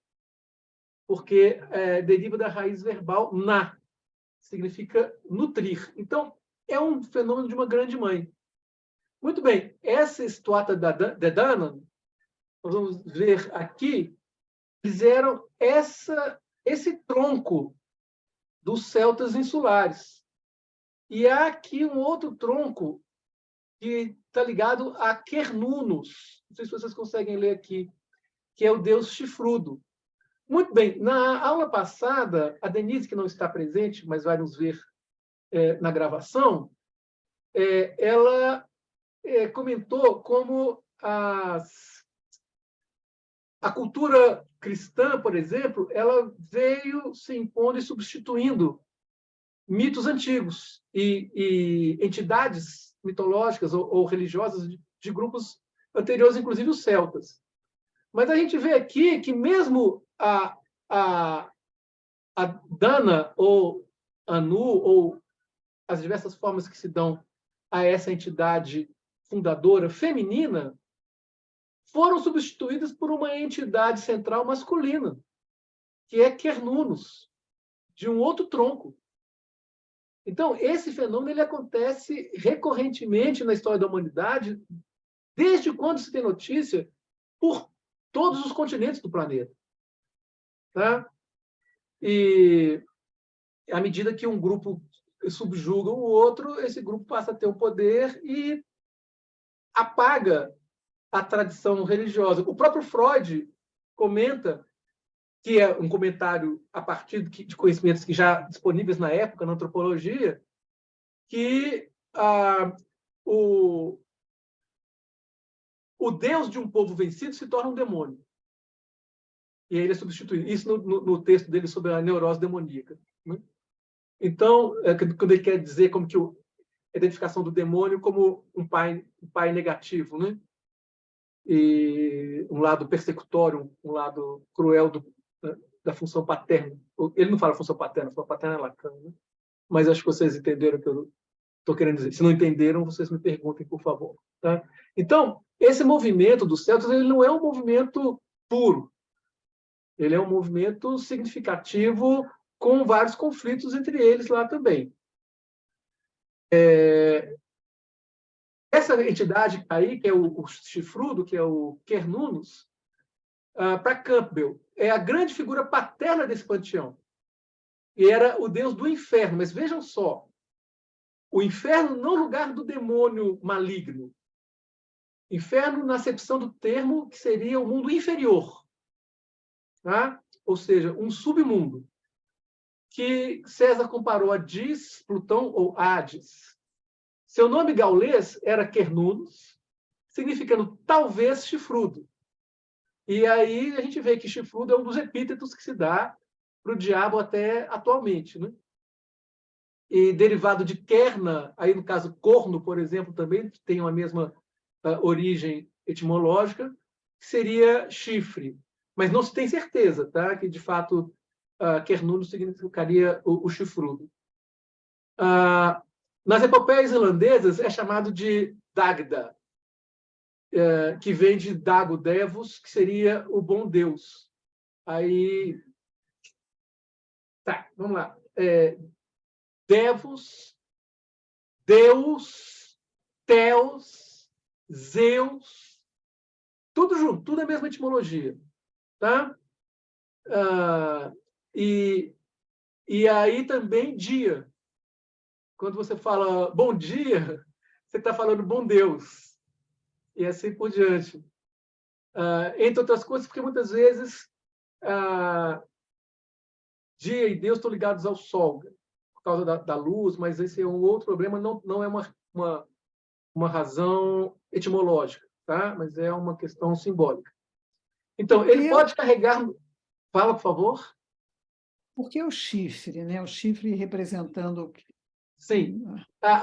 A: porque deriva da raiz verbal na, que significa nutrir. Então, é um fenômeno de uma grande mãe. Muito bem, essa Tuatha Dé Danann, nós vamos ver aqui, fizeram esse tronco dos celtas insulares. E há aqui um outro tronco que está ligado a Cernunnos, não sei se vocês conseguem ler aqui, que é o deus chifrudo. Muito bem, na aula passada, a Denise, que não está presente, mas vai nos ver na gravação, ela comentou como a cultura cristã, por exemplo, ela veio se impondo e substituindo mitos antigos e entidades mitológicas ou religiosas de grupos anteriores, inclusive os celtas. Mas a gente vê aqui que mesmo a Dana ou Anu, ou as diversas formas que se dão a essa entidade fundadora feminina, foram substituídas por uma entidade central masculina, que é Cernunnos, de um outro tronco. Então, esse fenômeno ele acontece recorrentemente na história da humanidade, desde quando se tem notícia, por todos os continentes do planeta. Tá? E, à medida que um grupo subjuga o outro, esse grupo passa a ter o poder e apaga a tradição religiosa. O próprio Freud comenta, que é um comentário a partir de conhecimentos que já disponíveis na época na antropologia, que o deus de um povo vencido se torna um demônio. E ele é substituído. Isso no texto dele sobre a neurose demoníaca. Né? Então, quando ele quer dizer como que a identificação do demônio como um pai negativo, né? E um lado persecutório, um lado cruel da função paterna. Ele não fala função paterna, a função paterna é Lacan, né? Mas acho que vocês entenderam o que eu estou querendo dizer. Se não entenderam, vocês me perguntem, por favor. Tá? Então, esse movimento dos celtas ele não é um movimento puro. Ele é um movimento significativo com vários conflitos entre eles lá também. Essa entidade aí, que é o chifrudo, que é o Cernunnos, para Campbell, é a grande figura paterna desse panteão. E era o deus do inferno. Mas vejam só, o inferno não lugar do demônio maligno. Inferno na acepção do termo, que seria o mundo inferior. Tá? Ou seja, um submundo, que César comparou a Dis, Plutão ou Hades. Seu nome gaulês era Cernunnos, significando talvez chifrudo. E aí a gente vê que chifrudo é um dos epítetos que se dá para o diabo até atualmente. Né? E derivado de Kerna, aí no caso corno, por exemplo, também tem uma mesma origem etimológica, que seria chifre. Mas não se tem certeza, tá? Que de fato Quernuno significaria o chifrudo. Nas epopeias irlandesas é chamado de Dagda, que vem de Dago Devos, que seria o bom Deus. Aí, tá, vamos lá. Devos, Deus, Theos, Zeus, tudo junto, tudo a mesma etimologia, tá? E aí também dia. Quando você fala bom dia, você está falando bom Deus. E assim por diante. Entre outras coisas, porque muitas vezes dia e Deus estão ligados ao sol, por causa da luz, mas esse é um outro problema, não é uma razão etimológica, tá? Mas é uma questão simbólica. Então, ele pode carregar... Fala, por favor.
D: Porque o chifre, né? O chifre representando...
A: Sim.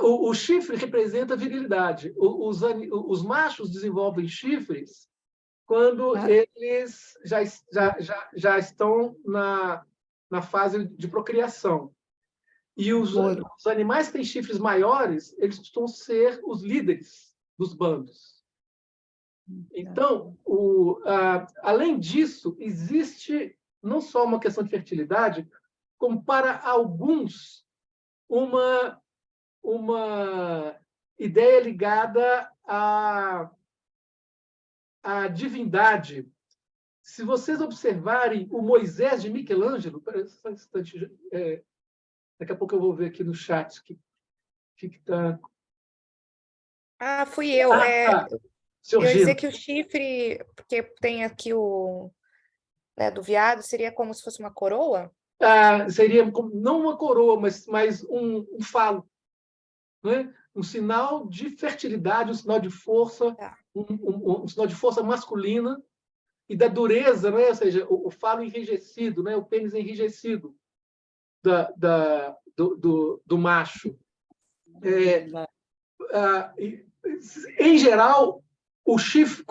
A: O chifre representa a virilidade. Os machos desenvolvem chifres quando eles já estão na fase de procriação. E os animais que têm chifres maiores, eles costumam ser os líderes dos bandos. Então, além disso, existe não só uma questão de fertilidade, como para alguns uma ideia ligada à divindade. Se vocês observarem o Moisés de Michelangelo, só um instante, daqui a pouco eu vou ver aqui no chat que está...
B: Fui eu.
A: Tá.
B: Eu ia dizer que o chifre, porque tem aqui do veado, seria como se fosse uma coroa?
A: Seria não uma coroa, mas um falo, né? Um sinal de fertilidade, um sinal de força, um sinal de força masculina e da dureza, né? Ou seja, o falo enrijecido, né? O pênis enrijecido do macho. Em geral, o chifre,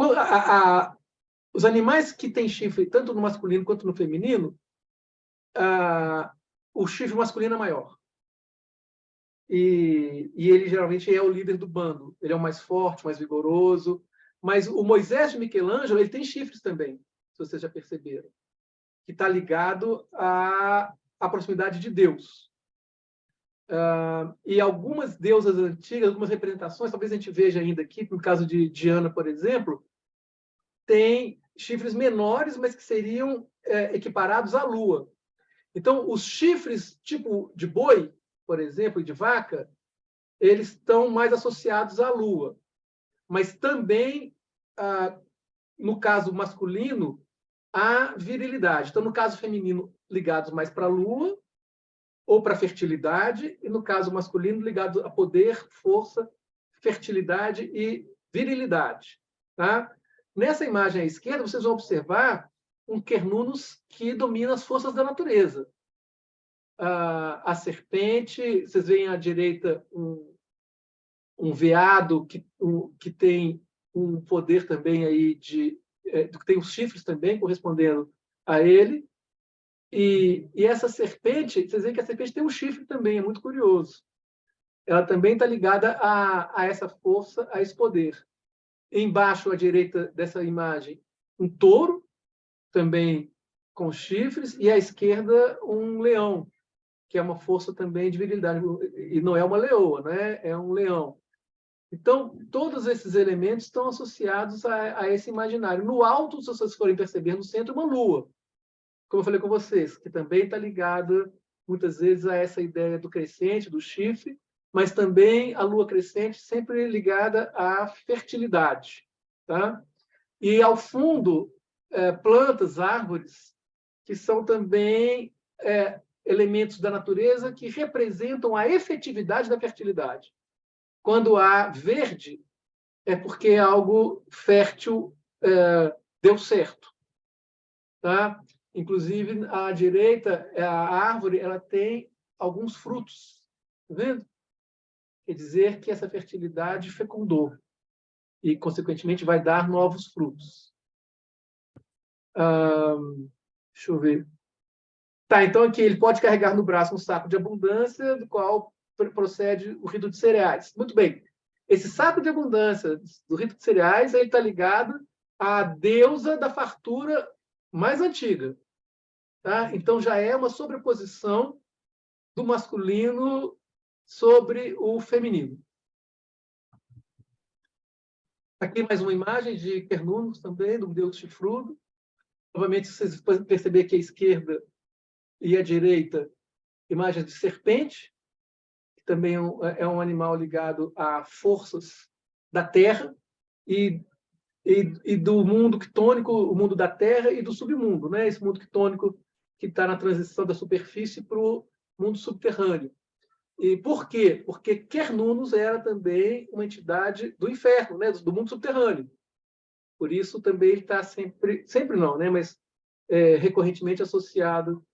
A: os animais que têm chifre, tanto no masculino quanto no feminino, o chifre masculino é maior. E ele geralmente é o líder do bando. Ele é o mais forte, mais vigoroso. Mas o Moisés de Michelangelo, ele tem chifres também, se vocês já perceberam, que está ligado à proximidade de Deus. E algumas deusas antigas, algumas representações, talvez a gente veja ainda aqui, no caso de Diana, por exemplo, tem chifres menores, mas que seriam equiparados à lua. Então, os chifres tipo de boi, por exemplo, e de vaca, eles estão mais associados à lua. Mas também, no caso masculino, à virilidade. Então, no caso feminino, ligados mais para a lua ou para a fertilidade, e no caso masculino, ligado a poder, força, fertilidade e virilidade. Tá? Nessa imagem à esquerda, vocês vão observar um Quernunnos que domina as forças da natureza. A serpente, vocês veem à direita um veado que tem um poder também aí que tem os chifres também correspondendo a ele. E essa serpente, vocês veem que a serpente tem um chifre também, é muito curioso. Ela também está ligada a essa força, a esse poder. Embaixo, à direita dessa imagem, um touro, também com chifres, e à esquerda, um leão, que é uma força também de virilidade. E não é uma leoa, né? É um leão. Então, todos esses elementos estão associados a esse imaginário. No alto, se vocês forem perceber, no centro, uma lua, como eu falei com vocês, que também está ligada, muitas vezes, a essa ideia do crescente, do chifre, mas também a lua crescente sempre ligada à fertilidade. Tá? E, ao fundo, plantas, árvores, que são também elementos da natureza que representam a efetividade da fertilidade. Quando há verde, é porque algo fértil deu certo. Tá? Inclusive, à direita, a árvore ela tem alguns frutos. Tá vendo? Quer dizer que essa fertilidade fecundou e, consequentemente, vai dar novos frutos. Deixa eu ver. Tá, então aqui ele pode carregar no braço um saco de abundância, do qual procede o rito de cereais. Muito bem. Esse saco de abundância do rito de cereais está ligado à deusa da fartura mais antiga. Tá? Então já é uma sobreposição do masculino sobre o feminino. Aqui mais uma imagem de Cernunnos também, do deus chifrudo. Novamente, vocês podem perceber que a esquerda e a direita, imagens de serpente, que também é um animal ligado a forças da terra e do mundo quitônico, o mundo da terra e do submundo, né? Esse mundo quitônico que está na transição da superfície para o mundo subterrâneo. E por quê? Porque Cernunnos era também uma entidade do inferno, né? Do mundo subterrâneo. Por isso também ele está sempre não, né? Mas recorrentemente associado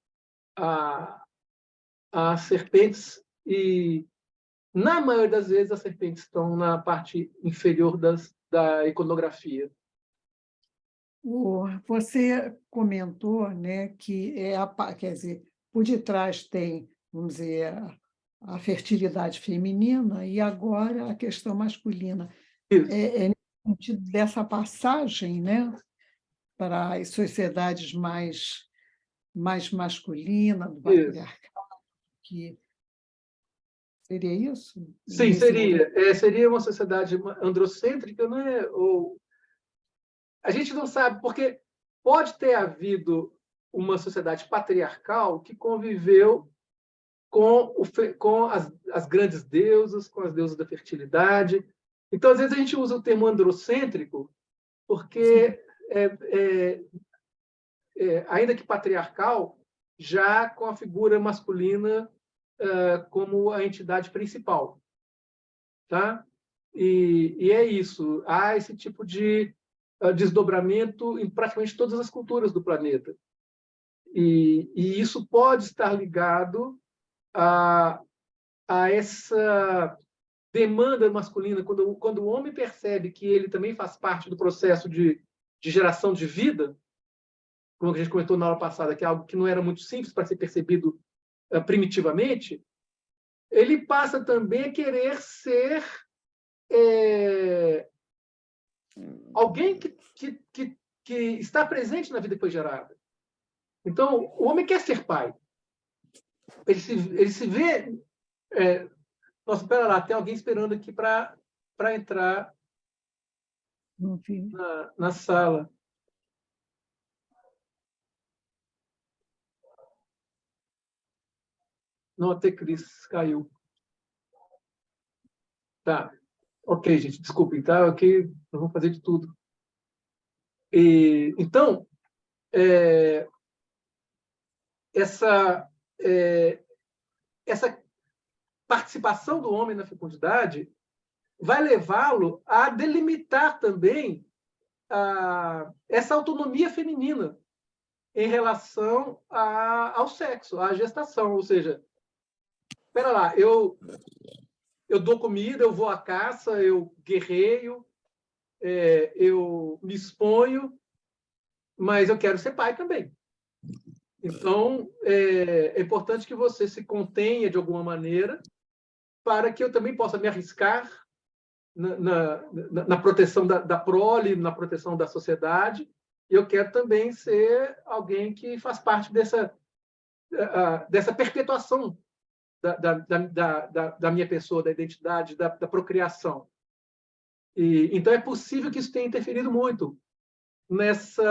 A: a serpentes, e na maioria das vezes as serpentes estão na parte inferior da iconografia.
D: Você comentou, né, que quer dizer, por detrás tem, vamos dizer, a fertilidade feminina e agora a questão masculina.
A: Isso.
D: É no sentido dessa passagem, né, para as sociedades mais masculinas, do patriarcado, que seria isso?
A: Sim, seria. Seria uma sociedade androcêntrica, né? Ou a gente não sabe, porque pode ter havido uma sociedade patriarcal que conviveu com as grandes deusas, com as deusas da fertilidade. Então, às vezes, a gente usa o termo androcêntrico porque, ainda que patriarcal, já com a figura masculina como a entidade principal. Tá? E é isso. Há esse tipo de desdobramento em praticamente todas as culturas do planeta. E isso pode estar ligado a essa demanda masculina, quando o homem percebe que ele também faz parte do processo de geração de vida, como a gente comentou na aula passada, que é algo que não era muito simples para ser percebido primitivamente, ele passa também a querer ser alguém que está presente na vida que foi gerada. Então, o homem quer ser pai. Ele se vê... Nossa, espera lá, tem alguém esperando aqui para entrar na sala. Não, até Cris caiu. Tá. Ok, gente, desculpem, tá? Ok, nós vamos fazer de tudo. Então, essa participação do homem na fecundidade vai levá-lo a delimitar também essa autonomia feminina em relação ao sexo, à gestação. Ou seja, espera lá, eu dou comida, eu vou à caça, eu guerreio, eu me exponho, mas eu quero ser pai também. Então, é importante que você se contenha de alguma maneira para que eu também possa me arriscar na proteção da prole, na proteção da sociedade. E eu quero também ser alguém que faz parte dessa perpetuação da minha pessoa, da identidade, da procriação. Então, é possível que isso tenha interferido muito nesse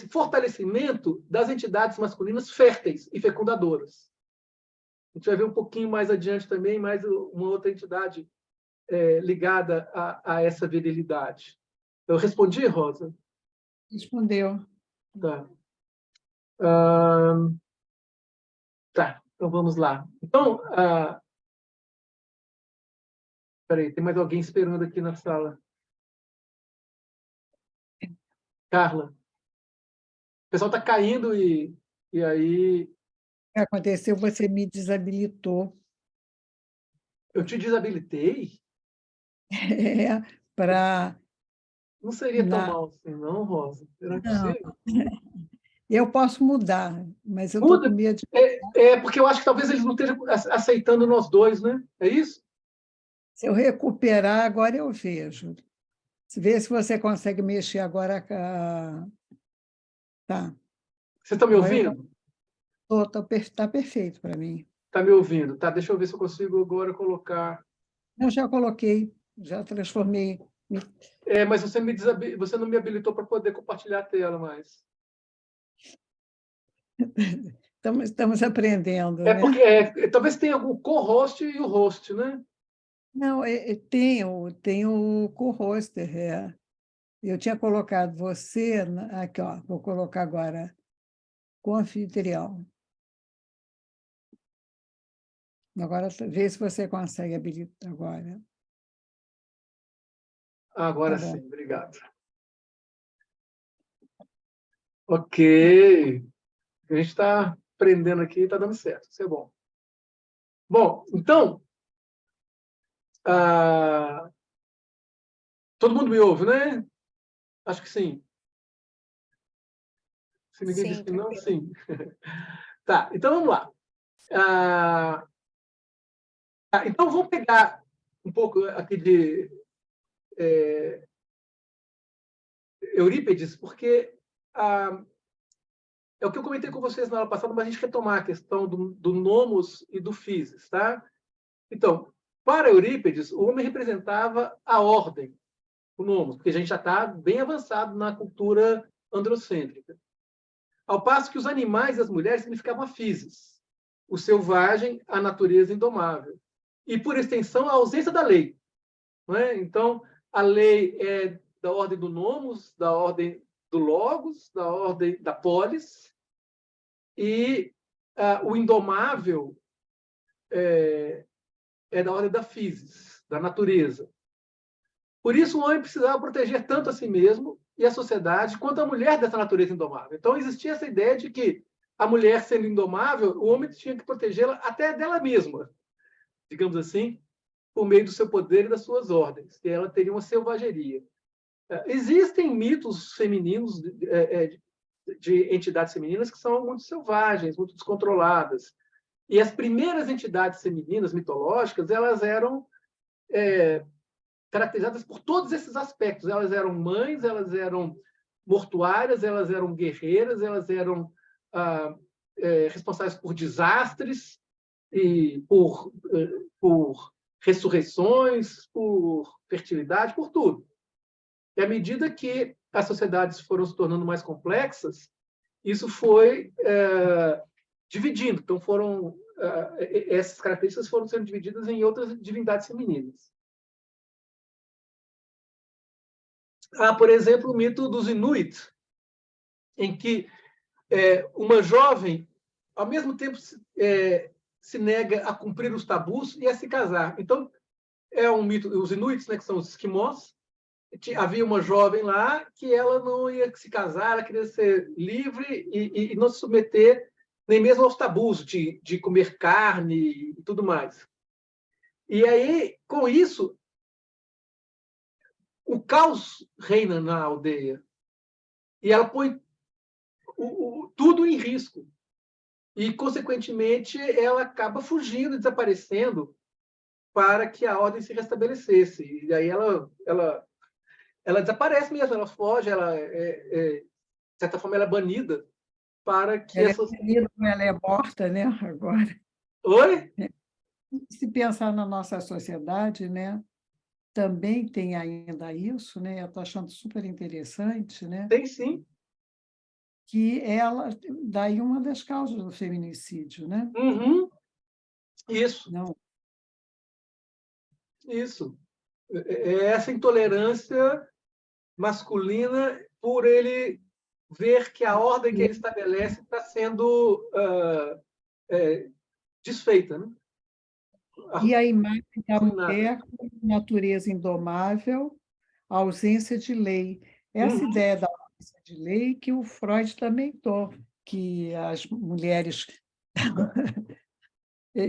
A: fortalecimento das entidades masculinas férteis e fecundadoras. A gente vai ver um pouquinho mais adiante também, mais uma outra entidade ligada a essa virilidade. Eu respondi, Rosa?
D: Respondeu.
A: Tá. Tá, então vamos lá. Então, peraí, tem mais alguém esperando aqui na sala. Carla. O pessoal está caindo e aí...
D: O que aconteceu? Você me desabilitou.
A: Eu te desabilitei?
D: Para...
A: Não seria tão mal assim, não, Rosa? Será possível?
D: Eu posso mudar, mas eu estou com
A: Muda.
D: medo de...
A: Porque eu acho que talvez eles não estejam aceitando nós dois, né? É isso?
D: Se eu recuperar, agora eu vejo. Vê se você consegue mexer agora. Tá.
A: Vocês estão me
D: Agora
A: ouvindo?
D: tá perfeito para mim.
A: Está me ouvindo? Tá, deixa eu ver se eu consigo agora colocar.
D: Eu já coloquei, já transformei.
A: Mas você não me habilitou para poder compartilhar a tela mais.
D: Estamos aprendendo,
A: É
D: né?
A: porque talvez tenha o co-host e o host, né?
D: Não, tem o co-hoster. Eu tinha colocado você... Aqui, ó, vou colocar agora com anfitrião. Agora, vê se você consegue habilitar agora.
A: Agora
D: Tá bom.
A: sim, obrigado. Ok. A gente está aprendendo aqui e está dando certo. Isso é bom. Bom, então, todo mundo me ouve, né? Acho que sim. Se ninguém disse
B: Sim,
A: que não,
B: tranquilo.
A: sim. Tá, então vamos lá. Então, vamos pegar um pouco aqui de Eurípides, porque é o que eu comentei com vocês na aula passada, mas a gente retomar a questão do nomos e do physis, tá? Então, para Eurípides, o homem representava a ordem, o nomos, porque a gente já está bem avançado na cultura androcêntrica. Ao passo que os animais e as mulheres significavam a physis, o selvagem, a natureza indomável. E, por extensão, a ausência da lei. Não é? Então, a lei é da ordem do nomos, da ordem do logos, da ordem da polis, e o indomável é da ordem da physis, da natureza. Por isso, o homem precisava proteger tanto a si mesmo e a sociedade quanto a mulher dessa natureza indomável. Então, existia essa ideia de que a mulher, sendo indomável, o homem tinha que protegê-la até dela mesma, digamos assim, por meio do seu poder e das suas ordens, que ela teria uma selvageria. Existem mitos femininos de entidades femininas que são muito selvagens, muito descontroladas. E as primeiras entidades femininas mitológicas, elas eram caracterizadas por todos esses aspectos. Elas eram mães, elas eram mortuárias, elas eram guerreiras, elas eram responsáveis por desastres, e por ressurreições, por fertilidade, por tudo. E à medida que as sociedades foram se tornando mais complexas, isso foi dividindo. Então, essas características foram sendo divididas em outras divindades femininas. Há, por exemplo, o mito dos Inuit, em que uma jovem, ao mesmo tempo, se nega a cumprir os tabus e a se casar. Então, é um mito, os Inuits, né, que são os esquimós, havia uma jovem lá que ela não ia se casar, ela queria ser livre e não se submeter nem mesmo aos tabus de comer carne e tudo mais. E aí, com isso, o caos reina na aldeia. E ela põe tudo em risco. E, consequentemente, ela acaba fugindo, desaparecendo, para que a ordem se restabelecesse. E aí ela desaparece mesmo, ela foge, de certa forma, ela é banida para que
D: Ela é
A: essas...
D: banida, ela é morta, né? Agora.
A: Oi?
D: Se pensar na nossa sociedade, né? Também tem ainda isso, né? Eu estou achando super interessante, né?
A: Tem sim.
D: Que ela, daí uma das causas do feminicídio, né?
A: Uhum. Isso.
D: Não.
A: Isso. É essa intolerância masculina por ele ver que a ordem que ele estabelece está sendo desfeita, né?
D: E a imagem da
A: Arruinada.
D: mulher como natureza indomável, a ausência de lei. Essa
A: Uhum.
D: ideia da ausência de lei que o Freud lamentou, que as mulheres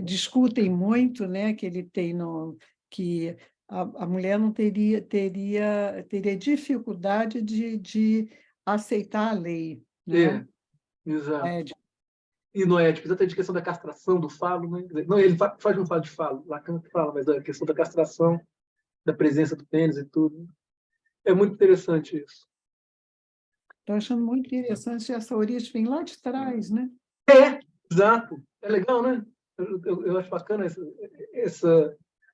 D: discutem muito, né? Que ele tem que a mulher não teria dificuldade de aceitar a lei, né?
A: Exato.
D: Édipo.
A: E no Édipo, exatamente a questão da castração do falo, né? Não, ele faz um falo de falo, Lacan fala, mas a questão da castração, da presença do pênis e tudo. É muito interessante isso.
D: Estou achando muito interessante essa origem, vem lá de trás, né?
A: Exato. É legal, né? Eu acho bacana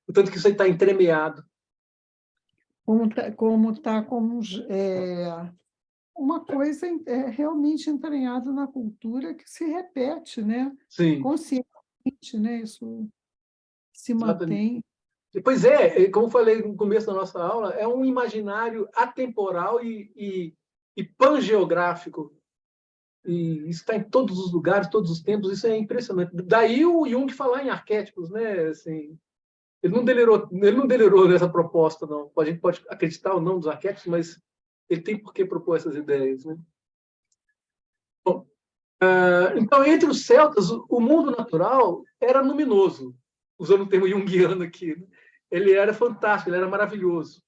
A: o tanto que isso aí está entremeado.
D: Uma coisa realmente entranhada na cultura que se repete, né?
A: Sim,
D: Conscientemente, né? Isso se
A: exatamente.
D: mantém.
A: Pois é, como eu falei no começo da nossa aula, é um imaginário atemporal e pangeográfico. E isso está em todos os lugares, todos os tempos, isso é impressionante. Daí o Jung falar em arquétipos, né? Assim, ele não delirou nessa proposta, não. A gente pode acreditar ou não nos arquétipos, mas ele tem por que propor essas ideias, né? Bom, então, entre os celtas, o mundo natural era luminoso, usando o termo junguiano aqui. Né? Ele era fantástico, ele era maravilhoso.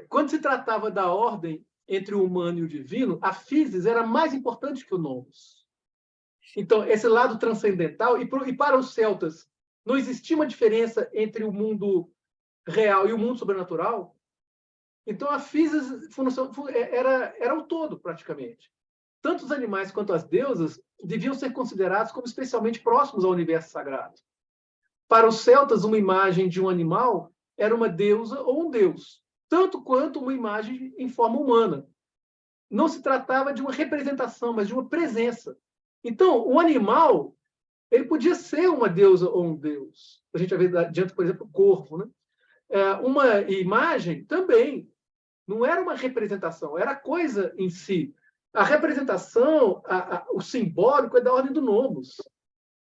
A: Quando se tratava da ordem entre o humano e o divino, a physis era mais importante que o nomos. Então, esse lado transcendental, e para os celtas, não existia uma diferença entre o mundo real e o mundo sobrenatural. Então, a physis era o todo, praticamente. Tanto os animais quanto as deusas deviam ser considerados como especialmente próximos ao universo sagrado. Para os celtas, uma imagem de um animal era uma deusa ou um deus, tanto quanto uma imagem em forma humana. Não se tratava de uma representação, mas de uma presença. Então, o animal ele podia ser uma deusa ou um deus. A gente vai ver adiante, por exemplo, o corvo. Né? Uma imagem também não era uma representação, era a coisa em si. A representação, o simbólico é da ordem do nomos.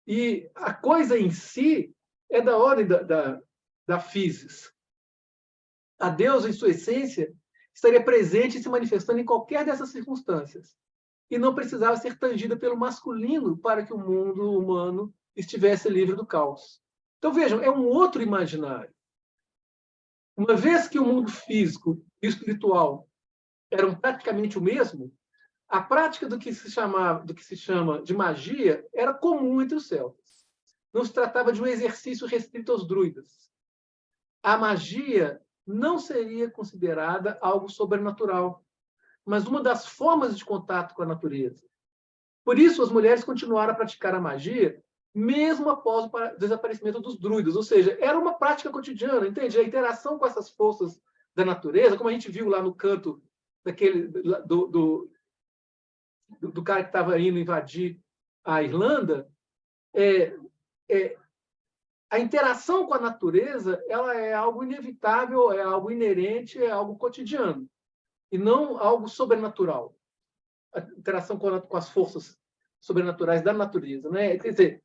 A: E a coisa em si é da ordem da physis. A deusa, em sua essência, estaria presente e se manifestando em qualquer dessas circunstâncias. E não precisava ser tangida pelo masculino para que o mundo humano estivesse livre do caos. Então, vejam, é um outro imaginário. Uma vez que o mundo físico e espiritual eram praticamente o mesmo, a prática do que se chama de magia era comum entre os celtas. Não se tratava de um exercício restrito aos druidas. A magia não seria considerada algo sobrenatural, mas uma das formas de contato com a natureza. Por isso, as mulheres continuaram a praticar a magia mesmo após o desaparecimento dos druidas, ou seja, era uma prática cotidiana, entende? A interação com essas forças da natureza, como a gente viu lá no canto do cara que estava indo invadir a Irlanda, a interação com a natureza ela é algo inevitável, é algo inerente, é algo cotidiano, e não algo sobrenatural. A interação com as forças sobrenaturais da natureza. Né? Quer dizer,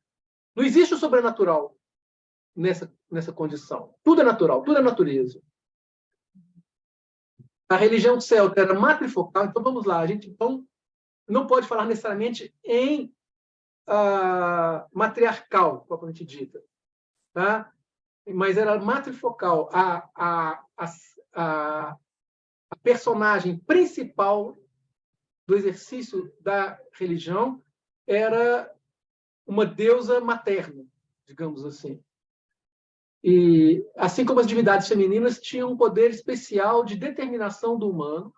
A: não existe o sobrenatural nessa condição. Tudo é natural, tudo é natureza. A religião celta era matrifocal, então vamos lá, a gente não pode falar necessariamente em matriarcal, propriamente dita, tá? Mas era matrifocal. A personagem principal do exercício da religião era uma deusa materna, digamos assim. E, assim como as divindades femininas tinham um poder especial de determinação do humano,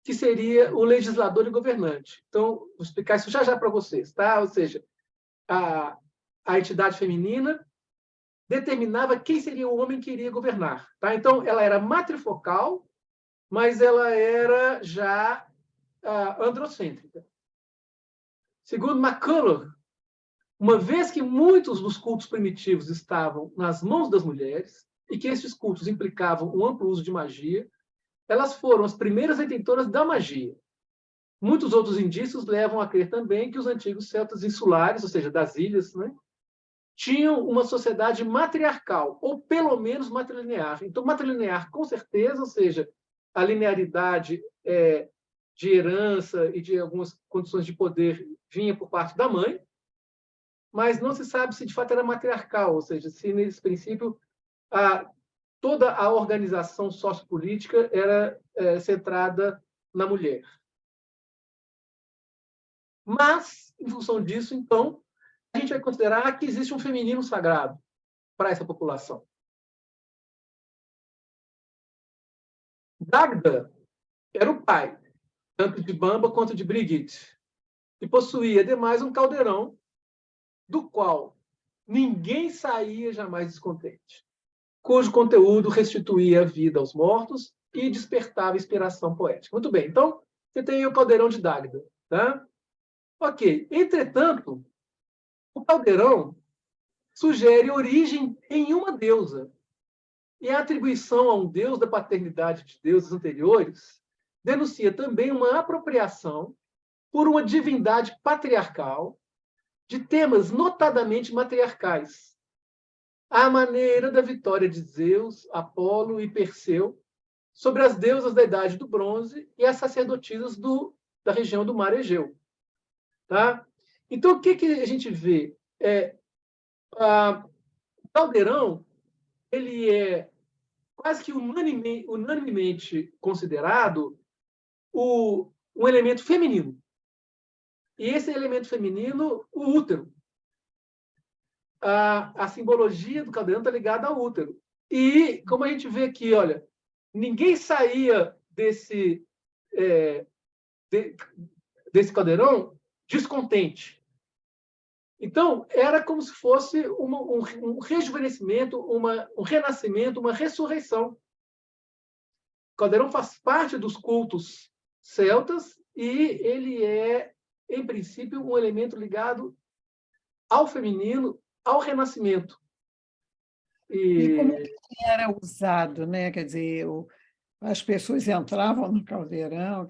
A: que seria o legislador e governante. Então, vou explicar isso já para vocês. Tá? Ou seja, a entidade feminina determinava quem seria o homem que iria governar. Tá? Então, ela era matrifocal, mas ela era já androcêntrica. Segundo McCulloch, uma vez que muitos dos cultos primitivos estavam nas mãos das mulheres e que esses cultos implicavam um amplo uso de magia, elas foram as primeiras detentoras da magia. Muitos outros indícios levam a crer também que os antigos celtas insulares, ou seja, das ilhas, né, tinham uma sociedade matriarcal, ou pelo menos matrilinear. Então, matrilinear, com certeza, ou seja, a linearidade de herança e de algumas condições de poder vinha por parte da mãe, mas não se sabe se de fato era matriarcal, ou seja, se nesse princípio toda a organização sociopolítica era centrada na mulher. Mas, em função disso, então, a gente vai considerar que existe um feminino sagrado para essa população. Dagda era o pai, tanto de Bamba quanto de Brigitte, e possuía, ademais, um caldeirão do qual ninguém saía jamais descontente, cujo conteúdo restituía a vida aos mortos e despertava inspiração poética. Muito bem, então, você tem aí o caldeirão de Dagda. Tá? Ok. Entretanto, o caldeirão sugere origem em uma deusa, e a atribuição a um deus da paternidade de deuses anteriores denuncia também uma apropriação por uma divindade patriarcal de temas notadamente matriarcais, à maneira da vitória de Zeus, Apolo e Perseu sobre as deusas da Idade do Bronze e as sacerdotisas da região do Mar Egeu. Tá? Então, o que a gente vê? O caldeirão ele é quase que unanimemente considerado um elemento feminino. E esse elemento feminino, o útero. A simbologia do caldeirão está ligada ao útero. E, como a gente vê aqui, olha, ninguém saía desse caldeirão descontente. Então, era como se fosse um rejuvenescimento, um renascimento, uma ressurreição. O caldeirão faz parte dos cultos celtas e ele é, em princípio, um elemento ligado ao feminino, ao renascimento.
D: E como que era usado, né? Quer dizer, as pessoas entravam no caldeirão,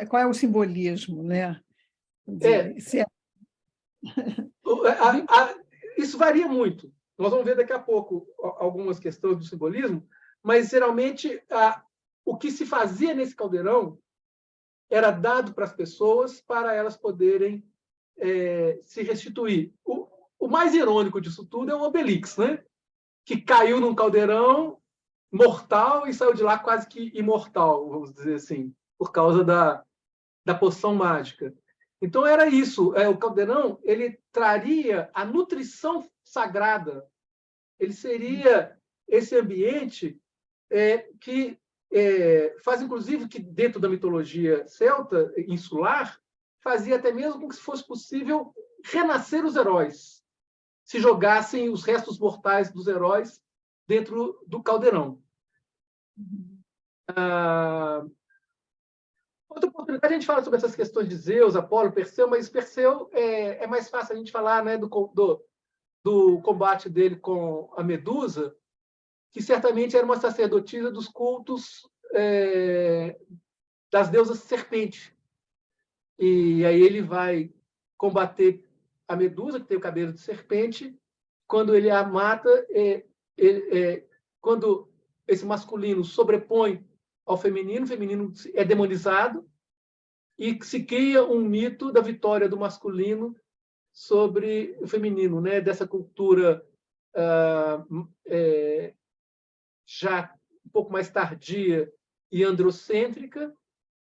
D: qual é o simbolismo, né?
A: Isso varia muito. Nós vamos ver daqui a pouco algumas questões do simbolismo, mas, geralmente, o que se fazia nesse caldeirão era dado para as pessoas para elas poderem se restituir. O mais irônico disso tudo é o Obelix, né? Que caiu num caldeirão mortal e saiu de lá quase que imortal, vamos dizer assim, por causa da poção mágica. Então, era isso. O caldeirão ele traria a nutrição sagrada. Ele seria esse ambiente que faz, inclusive, que dentro da mitologia celta, insular, fazia até mesmo com que fosse possível renascer os heróis, se jogassem os restos mortais dos heróis dentro do caldeirão. Outra oportunidade, a gente fala sobre essas questões de Zeus, Apolo, Perseu, mas Perseu é mais fácil a gente falar, né, do combate dele com a Medusa, que certamente era uma sacerdotisa dos cultos das deusas serpente. E aí ele vai combater a Medusa, que tem o cabelo de serpente. Quando ele a mata, quando esse masculino sobrepõe ao feminino, o feminino é demonizado e se cria um mito da vitória do masculino sobre o feminino, né? Dessa cultura já um pouco mais tardia e androcêntrica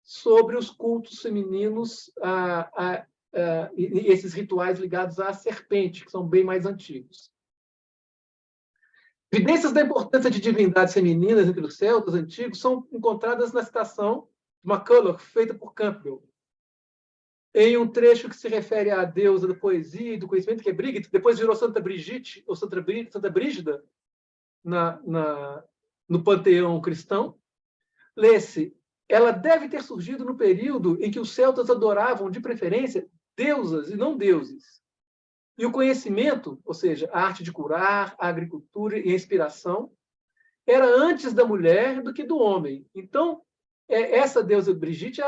A: sobre os cultos femininos e esses rituais ligados à serpente, que são bem mais antigos. Evidências da importância de divindades femininas entre os celtas antigos são encontradas na citação de McCulloch, feita por Campbell, em um trecho que se refere à deusa da poesia e do conhecimento, que é Brigitte, depois virou Santa Brigitte, ou Santa Brígida, no panteão cristão. Lê-se: ela deve ter surgido no período em que os celtas adoravam, de preferência, deusas e não deuses. E o conhecimento, ou seja, a arte de curar, a agricultura e a inspiração, era antes da mulher do que do homem. Então, essa deusa Brigitte,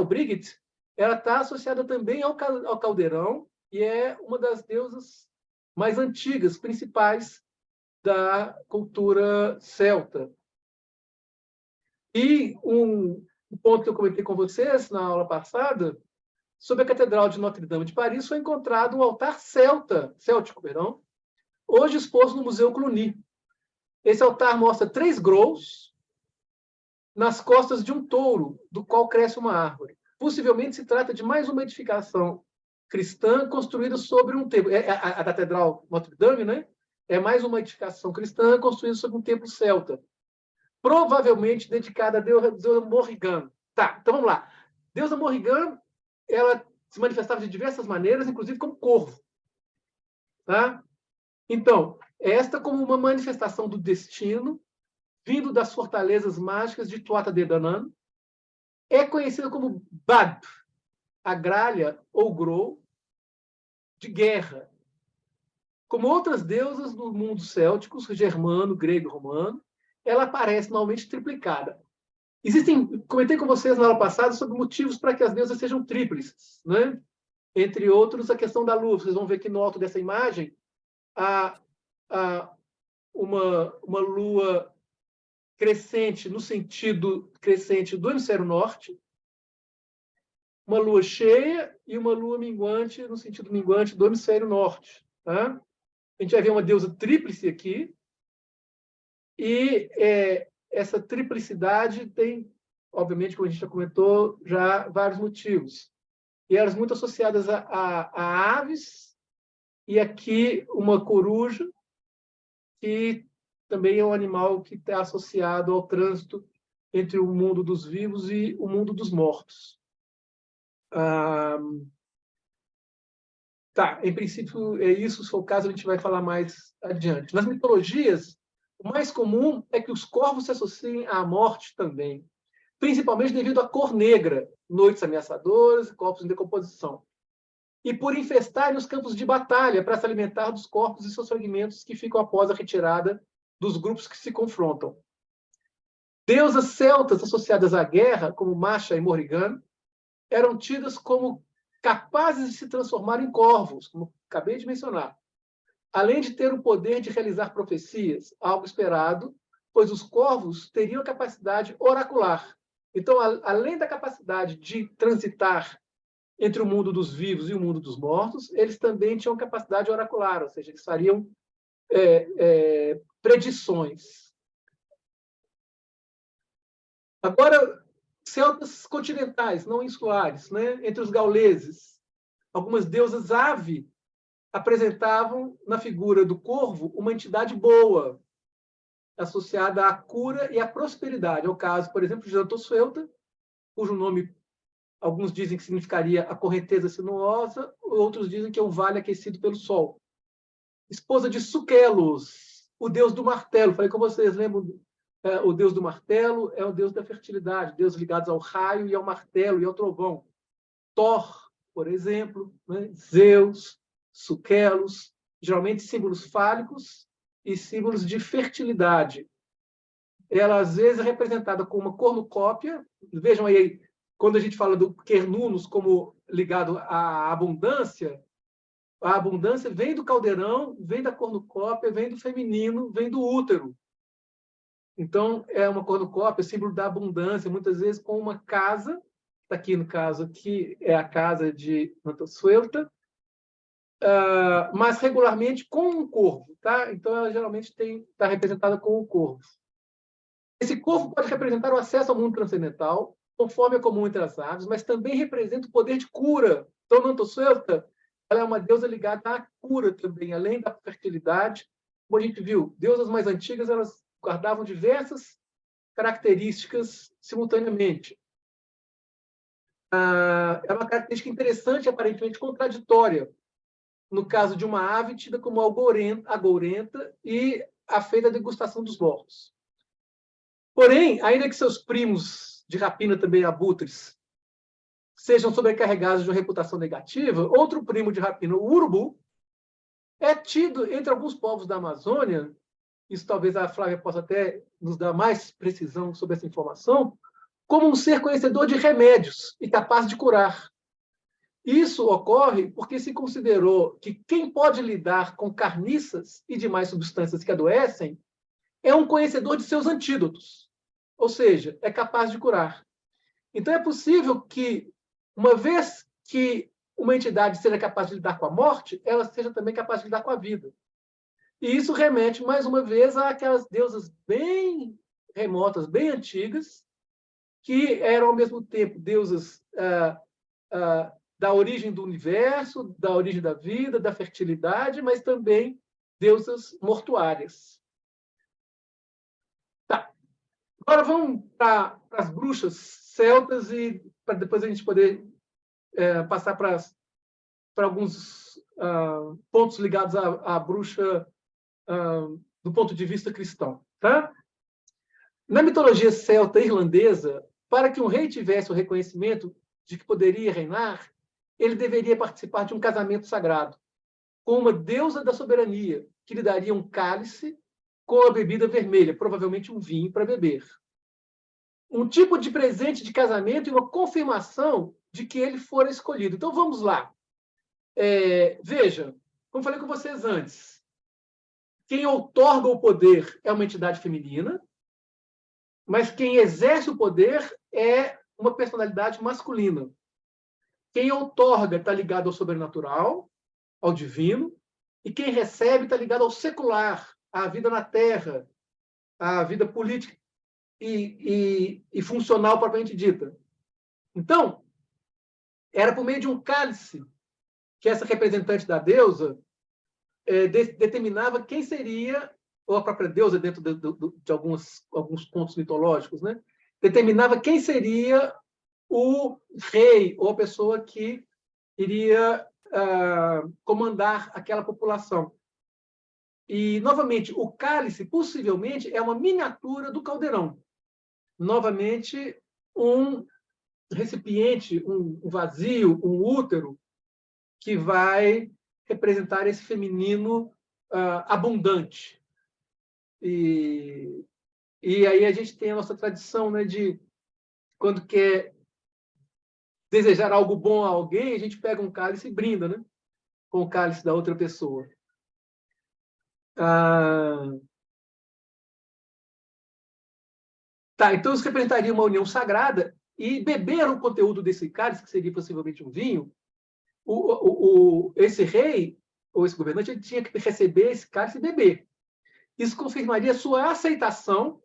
A: Brigitte, ela está associada também ao caldeirão e é uma das deusas mais antigas, principais da cultura celta. E um ponto que eu comentei com vocês na aula passada, sobre a Catedral de Notre-Dame de Paris, foi encontrado um altar céltico, hoje exposto no Museu Cluny. Esse altar mostra 3 grous nas costas de um touro, do qual cresce uma árvore. Possivelmente se trata de mais uma edificação cristã construída sobre um templo. A Catedral Notre Dame, né? É mais uma edificação cristã construída sobre um templo celta, provavelmente dedicada a deusa Morrigan. Tá, então vamos lá. Deusa Morrigan, ela se manifestava de diversas maneiras, inclusive como corvo. Tá? Então, esta como uma manifestação do destino, vindo das fortalezas mágicas de Tuatha Dé Danann, é conhecida como Bab, a gralha ou grou de guerra. Como outras deusas do mundo céltico, germano, grego e romano, ela aparece normalmente triplicada. Comentei com vocês na aula passada sobre motivos para que as deusas sejam tríplices, né? Entre outros, a questão da lua. Vocês vão ver que no alto dessa imagem há uma lua crescente, no sentido crescente do hemisfério norte, uma lua cheia e uma lua minguante, no sentido minguante do hemisfério norte. Tá? A gente vai ver uma deusa tríplice aqui, e essa triplicidade tem, obviamente, como a gente já comentou, já vários motivos. E elas muito associadas a aves, e aqui uma coruja, que também é um animal que está associado ao trânsito entre o mundo dos vivos e o mundo dos mortos. Tá, em princípio é isso, se for o caso a gente vai falar mais adiante. Nas mitologias, o mais comum é que os corvos se associem à morte também, principalmente devido à cor negra, noites ameaçadoras e corpos em decomposição, e por infestarem os campos de batalha para se alimentar dos corpos e seus fragmentos que ficam após a retirada dos grupos que se confrontam. Deusas celtas associadas à guerra, como Masha e Morrigan, eram tidas como capazes de se transformar em corvos, como acabei de mencionar, além de ter o poder de realizar profecias, algo esperado, pois os corvos teriam a capacidade oracular. Então, além da capacidade de transitar entre o mundo dos vivos e o mundo dos mortos, eles também tinham capacidade oracular, ou seja, eles fariam predições. Agora, celtas continentais, não insulares, né? Entre os gauleses, algumas deusas ave apresentavam na figura do corvo uma entidade boa, associada à cura e à prosperidade. É o caso, por exemplo, de Xantossuelta, cujo nome alguns dizem que significaria a correnteza sinuosa, outros dizem que é o vale aquecido pelo sol. Esposa de Sukelos, o deus do martelo. Falei com vocês, lembram? O deus do martelo é o deus da fertilidade, deuses ligados ao raio e ao martelo e ao trovão. Thor, por exemplo, né? Zeus, Sukelos, geralmente símbolos fálicos e símbolos de fertilidade. Ela, às vezes, é representada com uma cornucópia. Vejam aí, quando a gente fala do Cernunnos como ligado à abundância, a abundância vem do caldeirão, vem da cornucópia, vem do feminino, vem do útero. Então, é uma cornucópia, símbolo da abundância, muitas vezes com uma casa, aqui no caso aqui é a casa de Xantossuelta, mas regularmente com um corvo. Tá? Então, ela geralmente está representada com um corvo. Esse corvo pode representar o acesso ao mundo transcendental, conforme é comum entre as aves, mas também representa o poder de cura. Então, Xantossuelta, ela é uma deusa ligada à cura também, além da fertilidade. Como a gente viu, deusas mais antigas, elas guardavam diversas características simultaneamente. É uma característica interessante, aparentemente contraditória, no caso de uma ave tida como agourenta e a feita da degustação dos mortos. Porém, ainda que seus primos de rapina também abutres sejam sobrecarregados de uma reputação negativa, outro primo de rapina, o urubu, é tido entre alguns povos da Amazônia, isso talvez a Flávia possa até nos dar mais precisão sobre essa informação, como um ser conhecedor de remédios e capaz de curar. Isso ocorre porque se considerou que quem pode lidar com carniças e demais substâncias que adoecem é um conhecedor de seus antídotos, ou seja, é capaz de curar. Então, é possível que, uma vez que uma entidade seja capaz de lidar com a morte, ela seja também capaz de lidar com a vida. E isso remete, mais uma vez, àquelas deusas bem remotas, bem antigas, que eram, ao mesmo tempo, deusas da origem do universo, da origem da vida, da fertilidade, mas também deusas mortuárias. Tá. Agora vamos para as bruxas celtas e para depois a gente poder passar para alguns pontos ligados à bruxa do ponto de vista cristão. Tá? Na mitologia celta irlandesa, para que um rei tivesse o reconhecimento de que poderia reinar, ele deveria participar de um casamento sagrado com uma deusa da soberania, que lhe daria um cálice com a bebida vermelha, provavelmente um vinho para beber. Um tipo de presente de casamento e uma confirmação de que ele fora escolhido. Então, vamos lá. Veja, como falei com vocês antes, quem outorga o poder é uma entidade feminina, mas quem exerce o poder é uma personalidade masculina. Quem outorga está ligado ao sobrenatural, ao divino, e quem recebe está ligado ao secular, à vida na terra, à vida política e funcional propriamente dita. Então, era por meio de um cálice que essa representante da deusa determinava quem seria, ou a própria deusa dentro de alguns contos mitológicos, né? Determinava quem seria o rei ou a pessoa que iria comandar aquela população. E, novamente, o cálice, possivelmente, é uma miniatura do caldeirão. Novamente, um recipiente, um vazio, um útero, que vai representar esse feminino abundante. E aí a gente tem a nossa tradição, né, de quando quer desejar algo bom a alguém, a gente pega um cálice e brinda, né, com o cálice da outra pessoa. Tá, então isso representaria uma união sagrada, e beber o conteúdo desse cálice, que seria possivelmente um vinho, esse rei, ou esse governante, ele tinha que receber esse cálice e beber. Isso confirmaria sua aceitação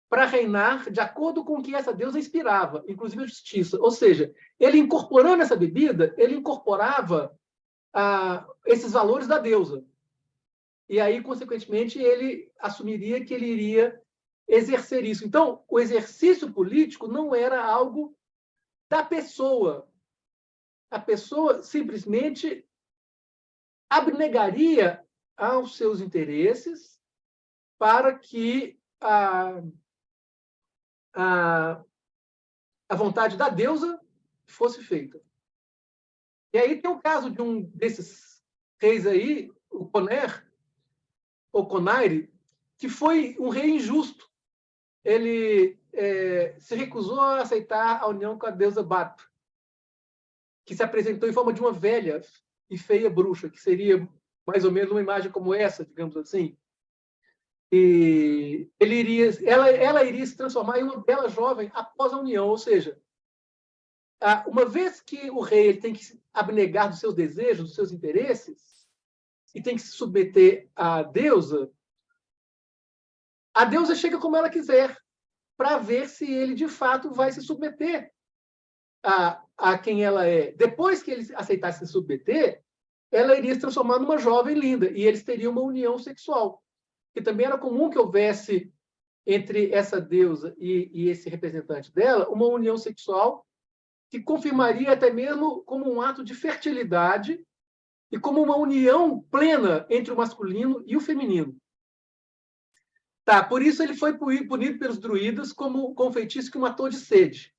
A: para reinar de acordo com o que essa deusa inspirava, inclusive a justiça. Ou seja, ele incorporando essa bebida, ele incorporava esses valores da deusa. E aí, consequentemente, ele assumiria que ele iria exercer isso. Então, o exercício político não era algo da pessoa. A pessoa simplesmente abnegaria aos seus interesses para que a vontade da deusa fosse feita. E aí tem o caso de um desses reis aí, o Conaire, ou Conaire, que foi um rei injusto. Ele se recusou a aceitar a união com a deusa Batu, que se apresentou em forma de uma velha e feia bruxa, que seria mais ou menos uma imagem como essa, digamos assim. E ela iria se transformar em uma bela jovem após a união, ou seja, uma vez que o rei ele tem que abnegar dos seus desejos, dos seus interesses, e tem que se submeter à deusa, a deusa chega como ela quiser, para ver se ele, de fato, vai se submeter a quem ela é. Depois que ele aceitasse se submeter, ela iria se transformar numa jovem linda, e eles teriam uma união sexual. Que também era comum que houvesse entre essa deusa e esse representante dela uma união sexual que confirmaria até mesmo como um ato de fertilidade e como uma união plena entre o masculino e o feminino. Tá, por isso ele foi punido pelos druidas com um feitiço que o matou de sede.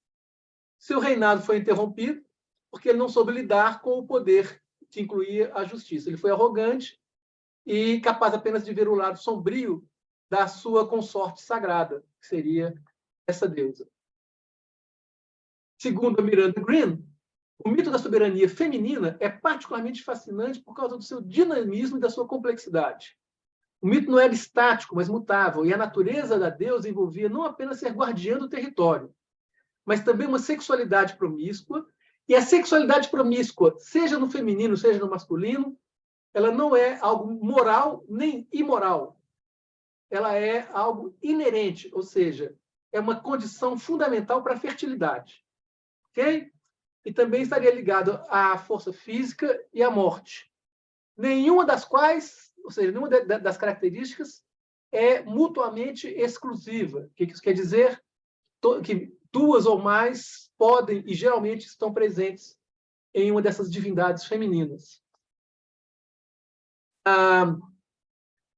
A: Seu reinado foi interrompido porque ele não soube lidar com o poder que incluía a justiça. Ele foi arrogante e capaz apenas de ver o lado sombrio da sua consorte sagrada, que seria essa deusa. Segundo a Miranda Green, o mito da soberania feminina é particularmente fascinante por causa do seu dinamismo e da sua complexidade. O mito não era estático, mas mutável, e a natureza da deusa envolvia não apenas ser guardiã do território, mas também uma sexualidade promíscua, e a sexualidade promíscua, seja no feminino, seja no masculino, ela não é algo moral nem imoral. Ela é algo inerente, ou seja, é uma condição fundamental para a fertilidade. Ok? e também estaria ligado à força física e à morte. Nenhuma das quais, ou seja, nenhuma das características é mutuamente exclusiva. O que isso quer dizer? Que duas ou mais podem e geralmente estão presentes em uma dessas divindades femininas.